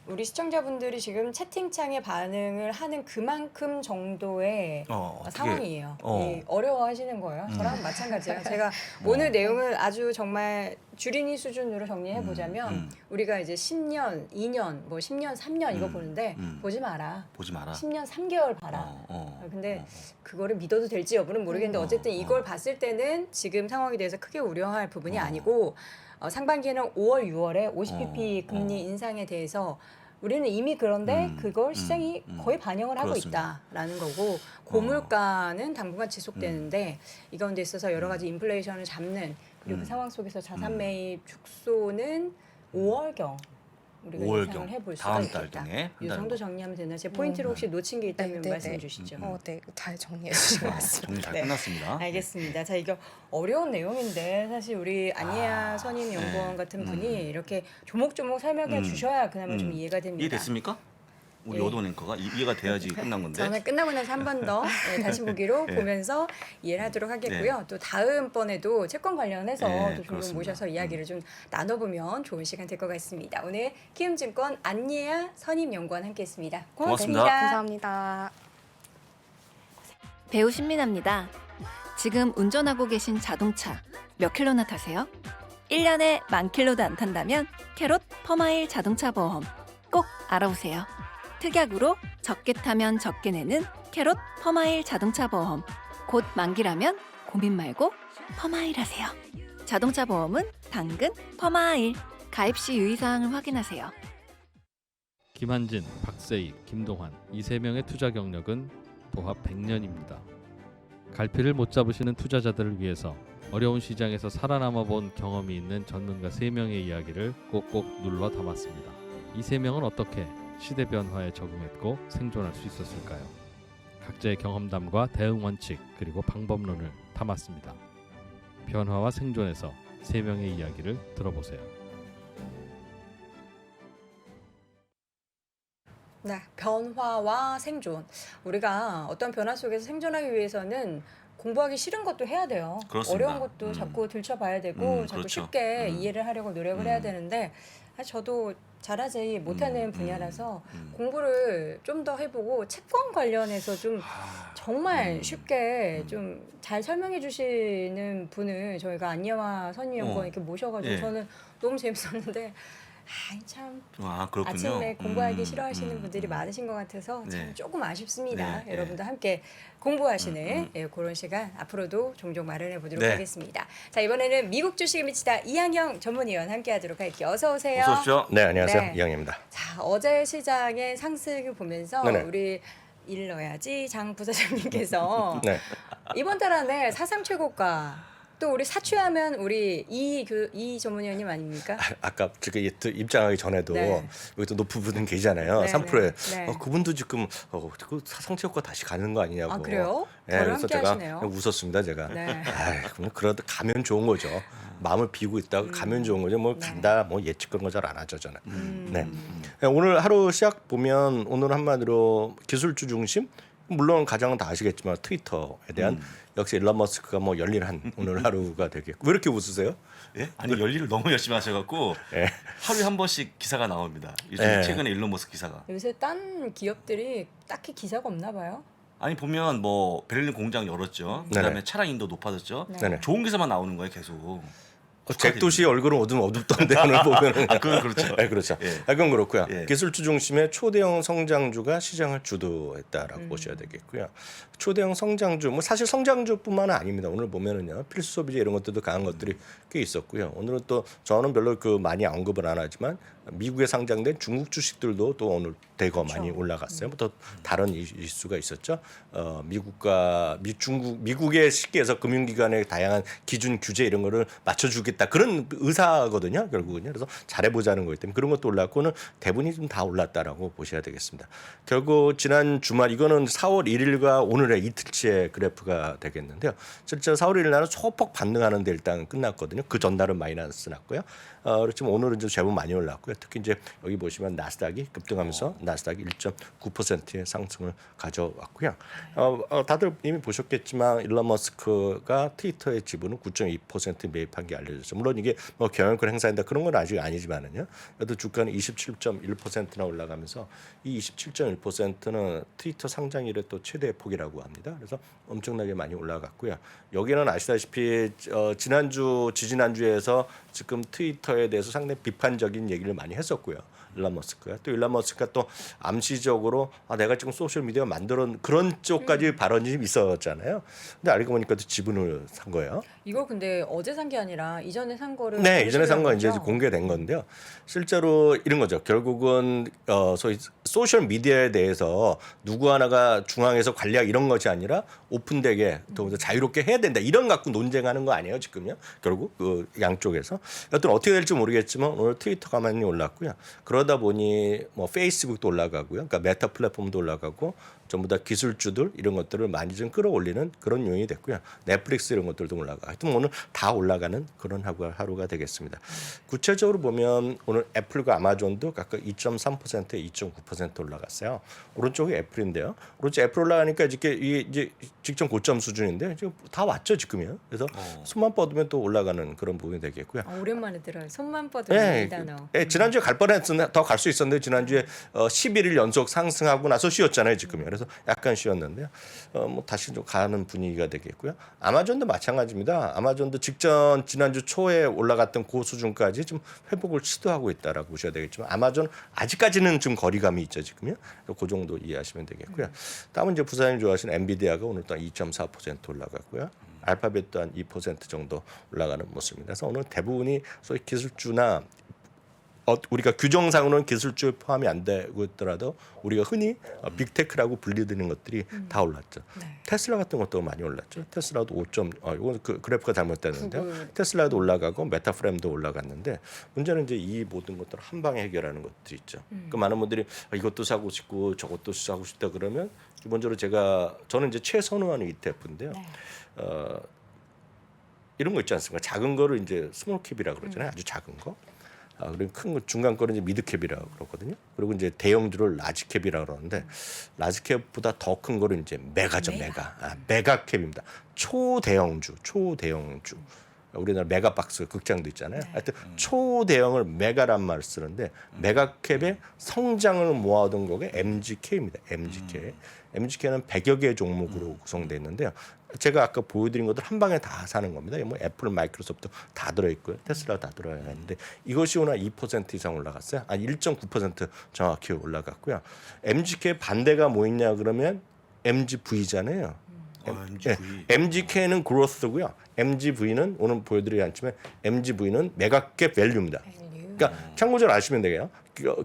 우리 시청자분들이 지금 채팅창에 반응을 하는 그만큼 정도의 어떻게- 상황이에요. 어. 어려워하시는 거예요. 저랑 마찬가지예요. 제가 오늘 내용을 아주 정말 줄이니 수준으로 정리해 보자면 우리가 이제 10년, 2년, 뭐 10년, 3년 이거 보는데 보지 마라. 보지 마라. 10년 3개월 봐라. 근데 그거를 믿어도 될지 여부는 모르겠는데 어쨌든 이걸 봤을 때는 지금 상황에 대해서 크게 우려할 부분이 아니고 상반기에는 5월, 6월에 50bp 금리 인상에 대해서 우리는 이미 그런데 그걸 시장이 거의 반영을 하고 그렇습니다. 있다라는 거고 고물가는 당분간 지속되는데 이 가운데 있어서 여러 가지 인플레이션을 잡는 그리고 그 상황 속에서 자산 매입 축소는 5월경 우리가 5월경, 예상을 해볼 수가 다음 달 있겠다. 중에 이 한다는 정도 정리하면 되나? 제 포인트를 혹시 놓친 게 있다면 네, 말씀해 네. 주시죠. 네, 잘 정리해 주신 것 같습니다. 정리 잘 네. 끝났습니다. 알겠습니다. 자, 이거 어려운 내용인데 사실 우리 안예아 선임 연구원 네. 같은 분이 이렇게 조목조목 설명해 주셔야 그나마 좀 이해가 됩니다. 이해됐습니까? 우리 예. 어두운 앵커가 이해가 돼야지 끝난 건데. 저는 끝나고 나서 한 번 더 다시 보기로 네. 보면서 이해를 하도록 하겠고요. 또 다음번에도 채권 관련해서 네, 또 종종 그렇습니다. 모셔서 이야기를 좀 나눠보면 좋은 시간 될 것 같습니다. 오늘 키움증권 안예아 선임 연구원 함께했습니다. 고맙습니다. 감사합니다. 배우 신민아입니다. 지금 운전하고 계신 자동차 몇 킬로나 타세요? 1년에 10,000킬로도 안 탄다면 캐롯 퍼마일 자동차 보험 꼭 알아보세요. 특약으로 적게 타면 적게 내는 캐롯 퍼마일 자동차 보험. 곧 만기라면 고민 말고 퍼마일 하세요. 자동차 보험은 당근 퍼마일. 가입 시 유의사항을 확인하세요. 김한진, 박세희, 김동환 이 세 명의 투자 경력은 도합 100년입니다. 갈피를 못 잡으시는 투자자들을 위해서 어려운 시장에서 살아남아 본 경험이 있는 전문가 3명의 이야기를 꼭꼭 눌러 담았습니다. 이 3명은 어떻게 시대 변화에 적응했고 생존할 수 있었을까요? 각자의 경험담과 대응 원칙 그리고 방법론을 담았습니다. 변화와 생존에서 3명의 이야기를 들어보세요. 네, 변화와 생존. 우리가 어떤 변화 속에서 생존하기 위해서는 공부하기 싫은 것도 해야 돼요. 그렇습니다. 어려운 것도 자꾸 들춰봐야 되고 자꾸 그렇죠. 쉽게 이해를 하려고 노력을 해야 되는데 사실 저도 잘하지 못하는 분야라서 공부를 좀 더 해보고 채권 관련해서 좀 정말 쉽게 좀 잘 설명해 주시는 분을 저희가 안예아 선임연구원 이렇게 모셔가지고 예. 저는 너무 재밌었는데 참 그렇군요. 아침에 공부하기 싫어하시는 분들이 많으신 것 같아서 참 네. 조금 아쉽습니다. 네, 여러분도 함께 공부하시는 그런 시간 앞으로도 종종 마련해 보도록 네. 하겠습니다. 자, 이번에는 미국 주식에 미치다 이항영 전문위원 함께하도록 할게요. 어서 오세요. 어서 오십시오. 네, 안녕하세요. 네. 이항입니다. 자, 어제 시장의 상승을 보면서 네네. 우리 일 넣어야지 장 부사장님께서 네. 이번 달 안에 사상 최고가 또 우리 사취하면 우리 이 전문위원님 아닙니까? 아까 제가 입장하기 전에도 네. 여기 또 높은 분 계시잖아요. 네, 3%에 네. 그분도 지금 그 상체효과 다시 가는 거 아니냐고. 아, 그래요? 예, 저랑 그래서 함께 제가 하시네요. 그냥 웃었습니다. 제가. 네. 아이, 그럼 그러다 가면 좋은 거죠. 마음을 비우고 있다가 가면 좋은 거죠. 뭐 네. 간다, 뭐 예측 그런 거 잘 안 하죠 저는. 네. 오늘 하루 시작 보면 오늘 한마디로 기술주 중심. 물론 가장은 다 아시겠지만 트위터에 대한 역시 일론 머스크가 뭐 열일한 오늘 하루가 되겠고. 왜 이렇게 웃으세요? 예? 아니 열일을 너무 열심히 하셔갖고 예. 하루에 한 번씩 기사가 나옵니다. 요즘 예. 최근에 일론 머스크 기사가. 요새 딴 기업들이 딱히 기사가 없나 봐요. 아니 보면 뭐 베를린 공장 열었죠. 그다음에 네네. 차량 인도 높아졌죠. 네. 네네. 좋은 기사만 나오는 거예요 계속. 잭도 씨 얼굴은 어둡던데 오늘 보면은. 아 그건 그렇죠. 네, 그렇죠. 예. 그건 그렇고요. 예. 기술주 중심의 초대형 성장주가 시장을 주도했다라고 보셔야 되겠고요. 초대형 성장주, 뭐 사실 성장주뿐만은 아닙니다. 오늘 보면은요 필수 소비재 이런 것들도 강한 것들이 꽤 있었고요. 오늘은 또 저는 별로 많이 언급을 안 하지만 미국에 상장된 중국 주식들도 또 오늘 대거 많이 올라갔어요. 또 다른 이슈가 있었죠. 미국의 쉽게 해서 금융기관의 다양한 기준 규제 이런 거를 맞춰주겠다 그런 의사거든요. 결국은요. 그래서 잘해보자는 거기 때문에 그런 것도 올랐고는 대부분이 좀 다 올랐다라고 보셔야 되겠습니다. 결국 지난 주말 이거는 4월 1일과 오늘의 이틀치의 그래프가 되겠는데요. 실제 4월 1일 날은 소폭 반등하는데 일단 끝났거든요. 그 전날은 마이너스 났고요. 그렇지만 오늘은 좀 제법 많이 올랐고요. 특히 이제 여기 보시면 나스닥이 급등하면서 나스닥이 1.9%의 상승을 가져왔고요. 다들 이미 보셨겠지만 일론 머스크가 트위터의 지분은 9.2% 매입한 게 알려졌죠. 물론 이게 뭐 경영권 행사인다 그런 건 아직 아니지만은요. 그래도 주가는 27.1%나 올라가면서 이 27.1%는 트위터 상장 이래 또 최대 폭이라고 합니다. 그래서 엄청나게 많이 올라갔고요. 여기는 아시다시피 지지난주에서 지금 트위터에 대해서 상당히 비판적인 얘기를 많이 했었고요. 일론 머스크가 또 일론 머스크가 또 암시적으로 내가 지금 소셜 미디어 만들어 그런 쪽까지 발언이 좀 있었잖아요. 근데 알고 보니까 또 지분을 산 거예요. 이거 근데 어제 산 게 아니라 이전에 산 거를 네, 이전에 산 건 이제 거죠? 공개된 건데요. 실제로 이런 거죠. 결국은 소위 소셜 미디어에 대해서 누구 하나가 중앙에서 관리하고 이런 것이 아니라 오픈되게 더 자유롭게 해야 된다. 이런 갖고 논쟁하는 거 아니에요, 지금요? 결국 그 양쪽에서. 여튼 어떻게 될지 모르겠지만 오늘 트위터가 많이 올랐고요. 그러다 보니 뭐 페이스북도 올라가고요. 그러니까 메타 플랫폼도 올라가고 전부 다 기술주들 이런 것들을 많이 좀 끌어올리는 그런 요인이 됐고요. 넷플릭스 이런 것들도 올라가. 하여튼 오늘 다 올라가는 그런 하루가 되겠습니다. 구체적으로 보면 오늘 애플과 아마존도 각각 2.3%에 2.9% 올라갔어요. 오른쪽이 애플인데요. 오른쪽 애플 올라가니까 이게 직전 고점 수준인데 지금 다 왔죠 지금이요. 그래서 손만 뻗으면 또 올라가는 그런 부분이 되겠고요. 오랜만에 들어요. 손만 뻗으면 이 단어. 지난주에 갈 뻔했었는데 더 갈 수 있었는데 지난주에 11일 연속 상승하고 나서 쉬었잖아요 지금요. 그래서 약간 쉬었는데요. 뭐 다시 좀 가는 분위기가 되겠고요. 아마존도 마찬가지입니다. 아마존도 지난주 초에 올라갔던 그 수준까지 좀 회복을 시도하고 있다라고 보셔야 되겠지만 아마존 아직까지는 좀 거리감이 있죠 지금요. 그 정도 이해하시면 되겠고요. 다음은 이제 부사님 좋아하시는 엔비디아가 오늘 또 2.4% 올라갔고요. 알파벳도 한 2% 정도 올라가는 모습입니다. 그래서 오늘 대부분이 소위 기술주나 우리가 규정상으로는 기술주에 포함이 안 되고 있더라도 우리가 흔히 빅테크라고 불리는 것들이 다 올랐죠. 네. 테슬라 같은 것도 많이 올랐죠. 테슬라도 5점. 이건 그 그래프가 잘못됐는데요. 구글. 테슬라도 올라가고 메타프레임도 올라갔는데 문제는 이제 이 모든 것들을 한 방에 해결하는 것들이 있죠. 그 많은 분들이 이것도 사고 싶고 저것도 사고 싶다 그러면 기본적으로 저는 이제 최선호하는 ETF인데요. 네. 이런 거 있지 않습니까? 작은 거를 이제 스몰캡이라고 그러잖아요. 아주 작은 거. 그리고 큰 거 중간 거는 이제 미드캡이라고 그러거든요. 그리고 이제 대형주를 라지캡이라고 그러는데 라지캡보다 더 큰 거를 이제 메가죠, 메가캡입니다. 초대형주. 우리나라 메가박스 극장도 있잖아요. 하여튼 초대형을 메가란 말을 쓰는데 메가캡의 성장을 모아둔 거게 MGK입니다. MGK는 100여 개 종목으로 구성되어 있는데요. 제가 아까 보여드린 것들 한 방에 다 사는 겁니다. 뭐 애플, 마이크로소프트 다 들어있고요. 테슬라 다 들어야 하는데 이것이 오늘 2% 이상 올라갔어요. 1.9% 정확히 올라갔고요. MGK 반대가 뭐 있냐 그러면 MGV잖아요. MGK는 그로스고요. MGV는 오늘 보여드리지 않지만 MGV는 메가캡 밸류입니다. 그러니까 참고적으로 아시면 되게요.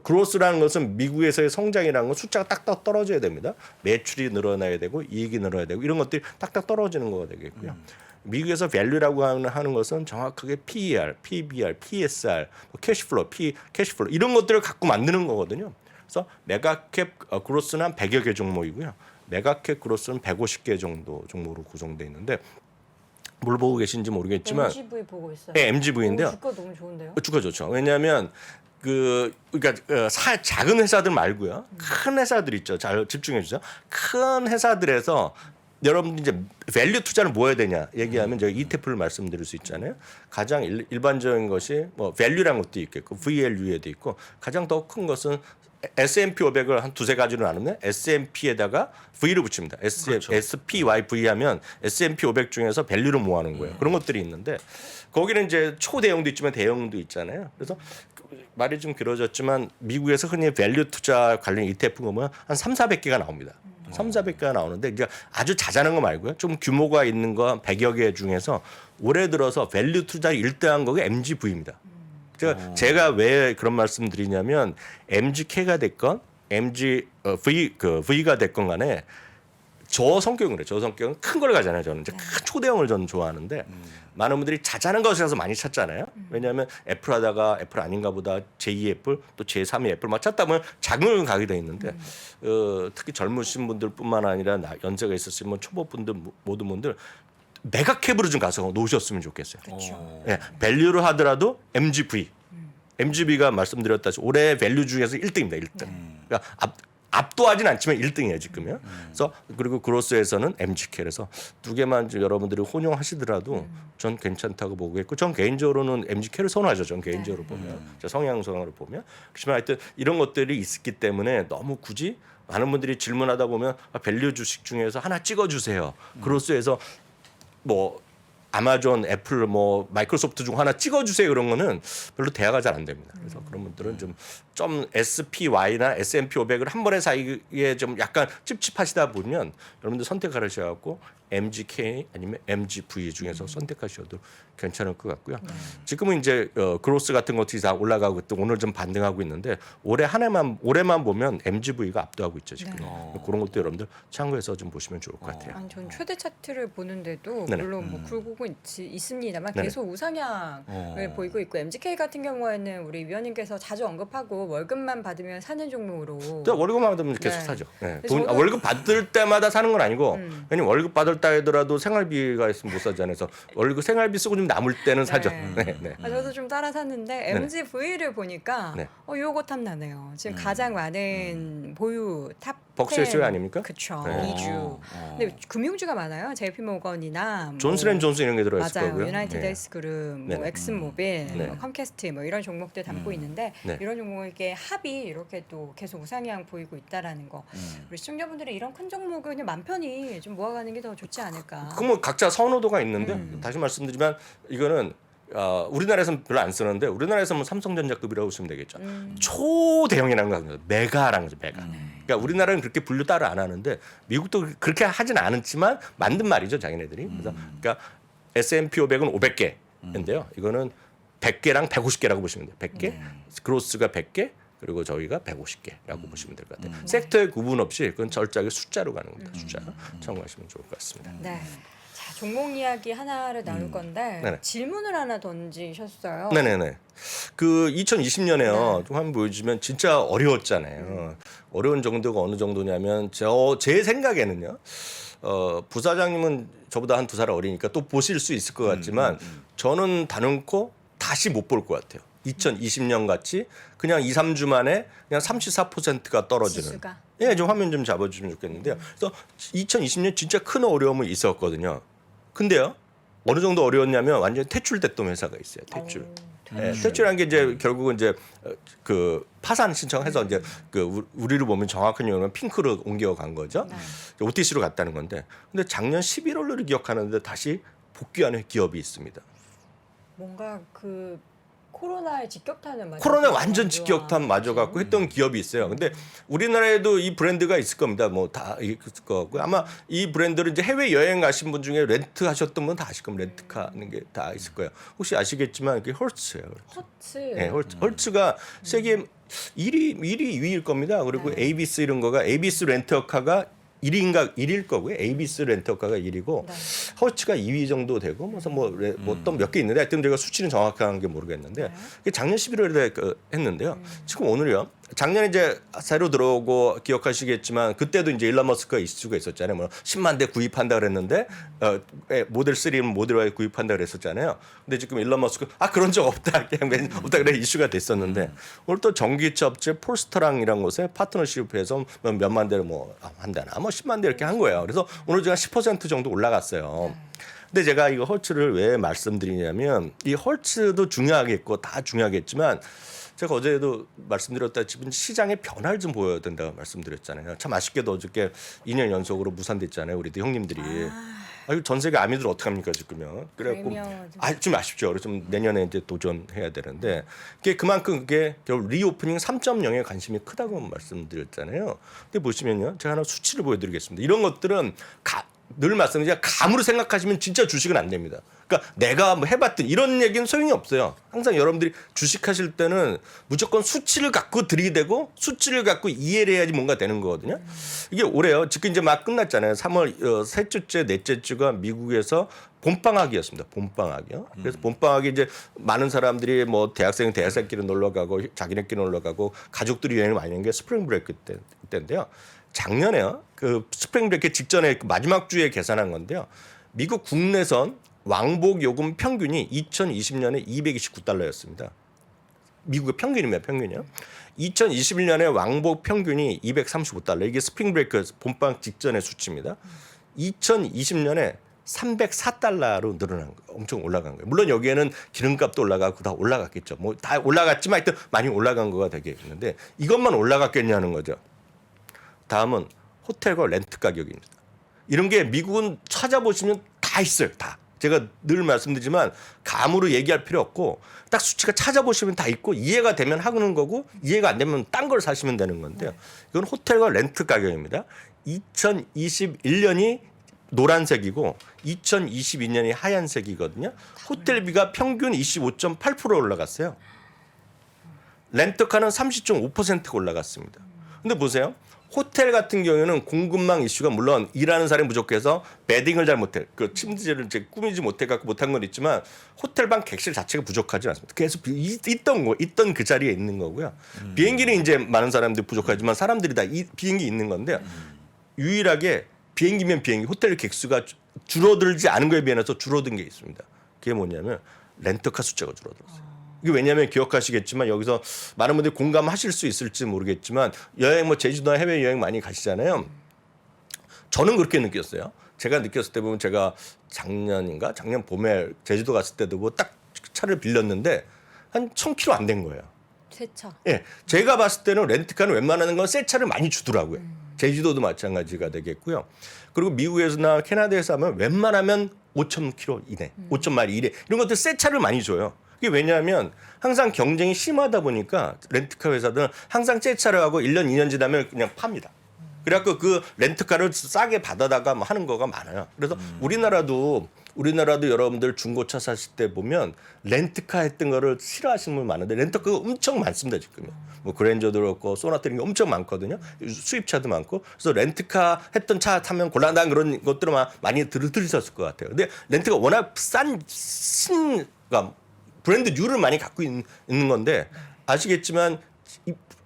그로스라는 것은 미국에서의 성장이라는 건 숫자가 딱딱 떨어져야 됩니다. 매출이 늘어나야 되고 이익이 늘어야 되고 이런 것들이 딱딱 떨어지는 거가 되겠고요. 미국에서 value라고 하는 것은 정확하게 PER, PBR, PSR, 캐시플로우, 캐시플로우 이런 것들을 갖고 만드는 거거든요. 그래서 메가캡 그로스는 한 100여 개 종목이고요. 메가캡 그로스는 150개 정도 종목으로 구성되어 있는데 뭘 보고 계신지 모르겠지만 MGV 보고 있어요. 네, MGV인데요. 주가 너무 좋은데요. 주가 좋죠. 왜냐하면 그러니까 작은 회사들 말고요. 큰 회사들 있죠. 잘 집중해 주세요. 큰 회사들에서 여러분들 이제 밸류 투자를 뭐 해야 되냐 얘기하면 제가 ETF를 말씀드릴 수 있잖아요. 가장 일반적인 것이 뭐 밸류라는 것도 있겠고 VLU에도 있고 가장 더 큰 것은 S&P 500을 한 두세 가지로 나누면 S&P에다가 V를 붙입니다. 그렇죠. SPY 하면 S&P 500 중에서 밸류를 모아놓은 거예요. 그런 것들이 있는데 거기는 이제 초대형도 있지만 대형도 있잖아요. 그래서 말이 좀 길어졌지만 미국에서 흔히 밸류 투자 관련 ETF가 보면 한 3,400개가 나옵니다. 3,400개가 나오는데 이제 아주 자잘한 거 말고요. 좀 규모가 있는 거 100여 개 중에서 올해 들어서 밸류 투자 1등한 거가 MGV입니다. 제가 왜 그런 말씀 드리냐면 MGK가 됐건 V가 됐건 간에 저 성격은 그래요. 저 성격은 큰 걸 가잖아요. 저는 이제 큰 초대형을 저는 좋아하는데 많은 분들이 자잘한 것이라서 많이 찾잖아요. 왜냐하면 애플 하다가 애플 아닌가 보다 제2 애플 또 제3의 애플 막 찾다 보면 작은 걸 가게 돼 있는데 특히 젊으신 분들뿐만 아니라 연세가 있으시면 초보분들 모든 분들 메가캡으로 좀 가서 놓으셨으면 좋겠어요. 그렇죠. 예, 밸류를 하더라도 MGV. MGV가 말씀드렸다시피 올해 밸류 중에서 1등입니다. 1등. 그러니까 압도하진 않지만 1등이에요 지금요. 그래서 그리고 그로스에서는 MGK에서 두 개만 여러분들이 혼용하시더라도 전 괜찮다고 보고 있고 전 개인적으로는 MGK를 선호하죠. 전 개인적으로 보면 제 성향으로 보면 그렇지만 하여튼 이런 것들이 있기 때문에 너무 굳이 많은 분들이 질문하다 보면 밸류 주식 중에서 하나 찍어주세요. 그로스에서 뭐 아마존, 애플, 뭐 마이크로소프트 중 하나 찍어주세요 그런 거는 별로 대화가 잘 안 됩니다. 그래서 그런 분들은 좀 SPY나 S&P 500을 한 번에 사이에 좀 약간 찝찝하시다 보면 여러분들 선택하셔갖고 MGK 아니면 MGV 중에서 선택하셔도 괜찮을 것 같고요. 지금은 이제 그로스 같은 것들이 다 올라가고 또 오늘 좀 반등하고 있는데 올해만 보면 MGV가 압도하고 있죠 지금. 그런 것도 여러분들 참고해서 좀 보시면 좋을 것 같아요. 아니, 전 최대 차트를 보는데도 네네. 물론 뭐 굴곡은 있습니다만 네네. 계속 우상향을 보이고 있고 MGK 같은 경우에는 우리 위원님께서 자주 언급하고 월급만 받으면 사는 종목으로 또 월급만 받으면 계속 네. 사죠. 네. 그래서 저도- 월급 받을 때마다 사는 건 아니고 왜냐면 월급 받을 때 하더라도 생활비가 있으면 못 사잖아요. 그래서 월급 생활비 쓰고 좀 남을 때는 사죠. 네. 네. 저도 좀 따라 샀는데 MGV를 보니까 네. 요거 탐나네요. 지금 가장 많은 보유 탑 벅스의 10 아닙니까? 그쵸. 네. 2주. 근데 금융주가 많아요. JP모건이나 뭐 존슨앤존슨 이런 게 들어있을 맞아요. 거고요. 유나이티드 네. 헬스그룹, 뭐 네. 엑슨모빌, 네. 뭐 컴캐스트 뭐 이런 종목들 담고 있는데 네. 이런 종목에게 합이 이렇게 또 계속 우상향 보이고 있다라는 거. 우리 시청자분들이 이런 큰 종목은 그냥 맘 편히 좀 모아가는 게 더 좋지 않을까. 그럼 뭐 각자 선호도가 있는데 다시 말씀드리면 이거는 우리나라에서는 별로 안 쓰는데 우리나라에서는 삼성전자급이라고 보시면 되겠죠. 초대형이라는 거죠. 메가라는 거죠. 메가. 그러니까 우리나라는 그렇게 분류 따로 안 하는데 미국도 그렇게 하진 않았지만 만든 말이죠. 자기네들이. 그래서 그러니까 S&P 500은 500개인데요. 이거는 100개랑 150개라고 보시면 돼요. 100개. 그로스가 100개. 그리고 저희가 150개라고 보시면 될 것 같아요. 섹터의 구분 없이 그건 절작의 숫자로 가는 겁니다. 숫자 참고하시면 좋을 것 같습니다. 네. 자, 종목 이야기 하나를 나눌 건데 네네. 질문을 하나 던지셨어요. 네네네. 그 2020년에요. 좀 한번 보여주면 진짜 어려웠잖아요. 어려운 정도가 어느 정도냐면 제 생각에는요. 부사장님은 저보다 한 2살 어리니까 또 보실 수 있을 것 같지만 저는 단언코 다시 못 볼 것 같아요. 2020년 같이 그냥 2, 3주 만에 그냥 34%가 떨어지는. 지수가? 예, 좀 화면 좀 잡아주시면 좋겠는데요. 그래서 2020년 진짜 큰 어려움이 있었거든요. 근데요, 어느 정도 어려웠냐면 완전히 퇴출됐던 회사가 있어요. 퇴출. 예, 퇴출한 게 이제 결국은 이제 그 파산 신청해서 이제 그 우리를 보면 정확한 용어는 핑크로 옮겨간 거죠. OTC로 갔다는 건데. 근데 작년 11월을 기억하는데 다시 복귀하는 기업이 있습니다. 뭔가 그 코로나에 직격탄을 맞았어요. 코로나 완전 직격탄 맞아갖고 했던 기업이 있어요. 근데 우리나라에도 이 브랜드가 있을 겁니다. 뭐 다 있을 것 같고요. 아마 이 브랜드를 이제 해외 여행 가신 분 중에 렌트 하셨던 분 다 아실 겁니다. 렌트카 하는 게 다 있을 거예요. 혹시 아시겠지만 그게 헐츠예요. 허츠. 네, 헐츠가 세계 1위, 2위일 겁니다. 그리고 네. 에이비스 이런 거가 에이비스 렌터카가 1위일 거고요. 에이비스 렌터카가 1위고 네. 헐츠가 2위 정도 되고 뭐또 몇 개 있는데 하여튼 제가 수치는 정확한 게 모르겠는데 그게 작년 11월에 했는데요. 지금 오늘요. 작년에 이제 새로 들어오고 기억하시겠지만 그때도 이제 일론 머스크가 이슈가 있었잖아요. 뭐 10만 대 구입한다 그랬는데 모델 3는 모델 Y 구입한다 그랬었잖아요. 근데 지금 일론 머스크 그런 적 없다 그냥 없다 그래 이슈가 됐었는데 오늘 또 전기차 업체 폴스터랑이라는 곳에 파트너십해서 몇만 대를 뭐 한 대나 뭐 10만 대 이렇게 한 거예요. 그래서 오늘 제가 10% 정도 올라갔어요. 근데 제가 이거 헐츠를 왜 말씀드리냐면 이 헐츠도 중요하겠고 다 중요하겠지만 제가 어제도 말씀드렸다시피 시장의 변화를 좀 보여야 된다고 말씀드렸잖아요. 참 아쉽게도 어저께 2년 연속으로 무산됐잖아요. 우리도 형님들이. 이거 전 세계 아미들 어떡합니까 지금요. 그래갖고 좀 아쉽죠. 그래서 좀 내년에 이제 도전해야 되는데 그게 그만큼 그게 결국 리오프닝 3.0에 관심이 크다고 말씀드렸잖아요. 근데 보시면요. 제가 하나 수치를 보여드리겠습니다. 이런 것들은 늘 말씀드리지만 감으로 생각하시면 진짜 주식은 안 됩니다. 그러니까 내가 뭐 해봤든 이런 얘기는 소용이 없어요. 항상 여러분들이 주식하실 때는 무조건 수치를 갖고 들이대고 수치를 갖고 이해를 해야지 뭔가 되는 거거든요. 이게 올해요. 지금 이제 막 끝났잖아요. 3월 셋째 주, 넷째 주가 미국에서 봄방학이었습니다. 봄방학이요. 그래서 봄방학이 이제 많은 사람들이 뭐 대학생끼리 놀러 가고 자기네끼리 놀러 가고 가족들이 여행을 많이 하는 게 스프링 브레이크 때인데요. 작년에요. 그 스프링 브레이크 직전에 마지막 주에 계산한 건데요. 미국 국내선 왕복 요금 평균이 2020년에 229달러였습니다. 미국의 평균입니다. 평균이요. 2021년에 왕복 평균이 235달러. 이게 스프링 브레이크 봄방 직전의 수치입니다. 2020년에 304달러로 늘어난 거예요. 엄청 올라간 거예요. 물론 여기에는 기름값도 올라가고 다 올라갔겠죠. 뭐 다 올라갔지만 하여튼 많이 올라간 거가 되겠는데 이것만 올라갔겠냐는 거죠. 다음은 호텔과 렌트 가격입니다. 이런 게 미국은 찾아보시면 다 있어요. 다. 제가 늘 말씀드리지만 감으로 얘기할 필요 없고 딱 수치가 찾아보시면 다 있고 이해가 되면 하는 거고 이해가 안 되면 딴 걸 사시면 되는 건데요. 이건 호텔과 렌트 가격입니다. 2021년이 노란색이고 2022년이 하얀색이거든요. 호텔비가 평균 25.8% 올라갔어요. 렌터카는 30.5%가 올라갔습니다. 근데 보세요. 호텔 같은 경우에는 공급망 이슈가 물론 일하는 사람이 부족해서 베딩을 잘 못해, 그 침대를 이제 꾸미지 못해 갖고 못한 건 있지만 호텔방 객실 자체가 부족하지 않습니다. 계속 있던 그 자리에 있는 거고요. 비행기는 이제 많은 사람들이 부족하지만 사람들이 다 비행기 있는 건데요. 유일하게 비행기면 비행기, 호텔 객수가 줄어들지 않은 거에 비해서 줄어든 게 있습니다. 그게 뭐냐면 렌터카 숫자가 줄어들었어요. 이게 왜냐하면 기억하시겠지만 여기서 많은 분들이 공감하실 수 있을지 모르겠지만 여행 뭐 제주도나 해외 여행 많이 가시잖아요. 저는 그렇게 느꼈어요. 제가 느꼈을 때 보면 제가 작년 봄에 제주도 갔을 때도 뭐 딱 차를 빌렸는데 한 1,000km 안 된 거예요. 새 차. 예, 제가 봤을 때는 렌트카는 웬만하는 건 새 차를 많이 주더라고요. 제주도도 마찬가지가 되겠고요. 그리고 미국에서나 캐나다에서 하면 웬만하면 5,000km 이내, 5,000마일 이내 이런 것들 새 차를 많이 줘요. 그게 왜냐하면 항상 경쟁이 심하다 보니까 렌트카 회사들은 항상 새 차를 하고 1년, 2년 지나면 그냥 팝니다. 그래갖고 그 렌트카를 싸게 받아다가 뭐 하는 거가 많아요. 그래서 우리나라도 여러분들 중고차 사실 때 보면 렌트카 했던 거를 싫어하시는 분 많은데 렌트카가 엄청 많습니다 지금. 뭐 그랜저도 그렇고 소나타 이런 게 엄청 많거든요. 수입차도 많고. 그래서 렌트카 했던 차 타면 곤란한 그런 것들을 많이 들으셨을 것 같아요. 근데 렌트가 워낙 그러니까 브랜드 U를 많이 갖고 있는 건데 아시겠지만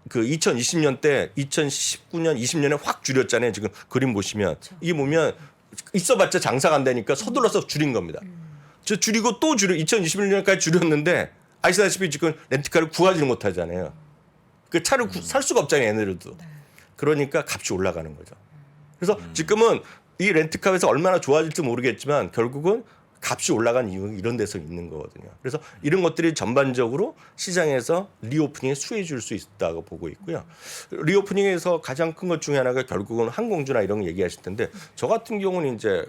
그 2020년 때 2019년 20년에 확 줄였잖아요. 지금 그림 보시면 이게 보면 있어봤자 장사가 안 되니까 서둘러서 줄인 겁니다. 저 줄이고 또 2021년까지 줄였는데 아시다시피 지금 렌트카를 구하지는 못하잖아요. 그 차를 살 수가 없잖아요. 얘네들도. 그러니까 값이 올라가는 거죠. 그래서 지금은 이 렌트카에서 얼마나 좋아질지 모르겠지만 결국은 값이 올라간 이유는 이런 데서 있는 거거든요. 그래서 이런 것들이 전반적으로 시장에서 리오프닝에 수혜해 줄 수 있다고 보고 있고요. 리오프닝에서 가장 큰 것 중에 하나가 결국은 항공주나 이런 거 얘기하실 텐데 저 같은 경우는 이제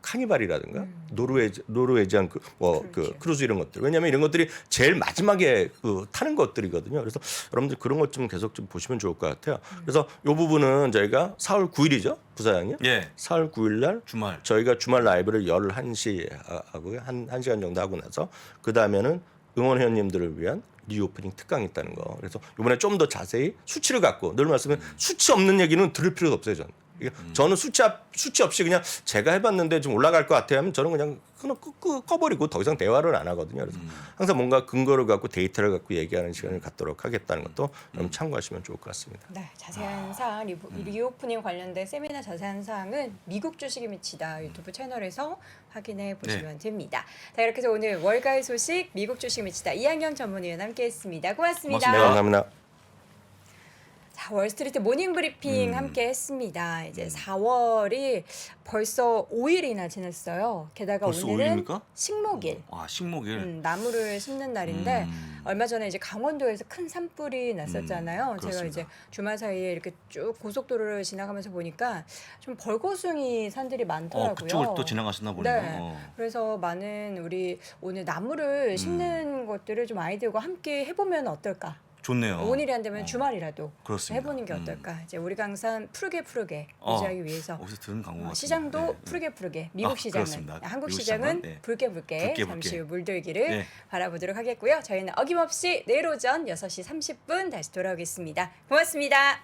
카니발이라든가 노르웨지안 크루즈 이런 것들. 왜냐하면 이런 것들이 제일 마지막에 타는 것들이거든요. 그래서 여러분들 그런 것 좀 계속 좀 보시면 좋을 것 같아요. 그래서 이 부분은 저희가 4월 9일이죠, 부사장님. 예. 4월 9일 날 주말. 저희가 주말 라이브를 11시 하고요. 1시간 정도 하고 나서 그다음에는 응원 회원님들을 위한 리오프닝 특강이 있다는 거. 그래서 이번에 좀 더 자세히 수치를 갖고 늘 말씀은 수치 없는 얘기는 들을 필요가 없어요, 저는. 저는 수치 없이 그냥 제가 해봤는데 좀 올라갈 것 같아요 하면 저는 그냥 꺼버리고 더 이상 대화를 안 하거든요. 그래서 항상 뭔가 근거를 갖고 데이터를 갖고 얘기하는 시간을 갖도록 하겠다는 것도 여러분 참고하시면 좋을 것 같습니다. 네, 자세한 사항 리오프닝 관련된 세미나 자세한 사항은 미국 주식이 미치다 유튜브 채널에서 확인해 보시면 됩니다. 자, 이렇게 해서 오늘 월가의 소식 미국 주식이 미치다 이한경 전문위원 함께했습니다. 고맙습니다. 네, 감사합니다. 자, 월스트리트 모닝 브리핑 함께 했습니다. 이제 4월이 벌써 5일이나 지났어요. 게다가 벌써 오늘은 5일입니까? 식목일. 아, 식목일. 나무를 심는 날인데 얼마 전에 이제 강원도에서 큰 산불이 났었잖아요. 제가 그렇습니다. 이제 주말 사이에 이렇게 쭉 고속도로를 지나가면서 보니까 좀 벌거숭이 산들이 많더라고요. 그쪽을 또 지나가셨나 보네요. 네. 그래서 많은 우리 오늘 나무를 심는 것들을 좀 아이들과 함께 해보면 어떨까? 좋네요. 오늘이 안 되면 주말이라도 그렇습니다. 해보는 게 어떨까? 이제 우리 강산 푸르게 유지하기 위해서 어디서 들은 광고 같은데. 시장도 푸르게 미국 시장은 그렇습니다. 한국 미국 시장은 시장은, 붉게 붉게. 잠시 후 물들기를 네. 바라보도록 하겠고요. 저희는 어김없이 내일 오전 6시 30분 다시 돌아오겠습니다. 고맙습니다.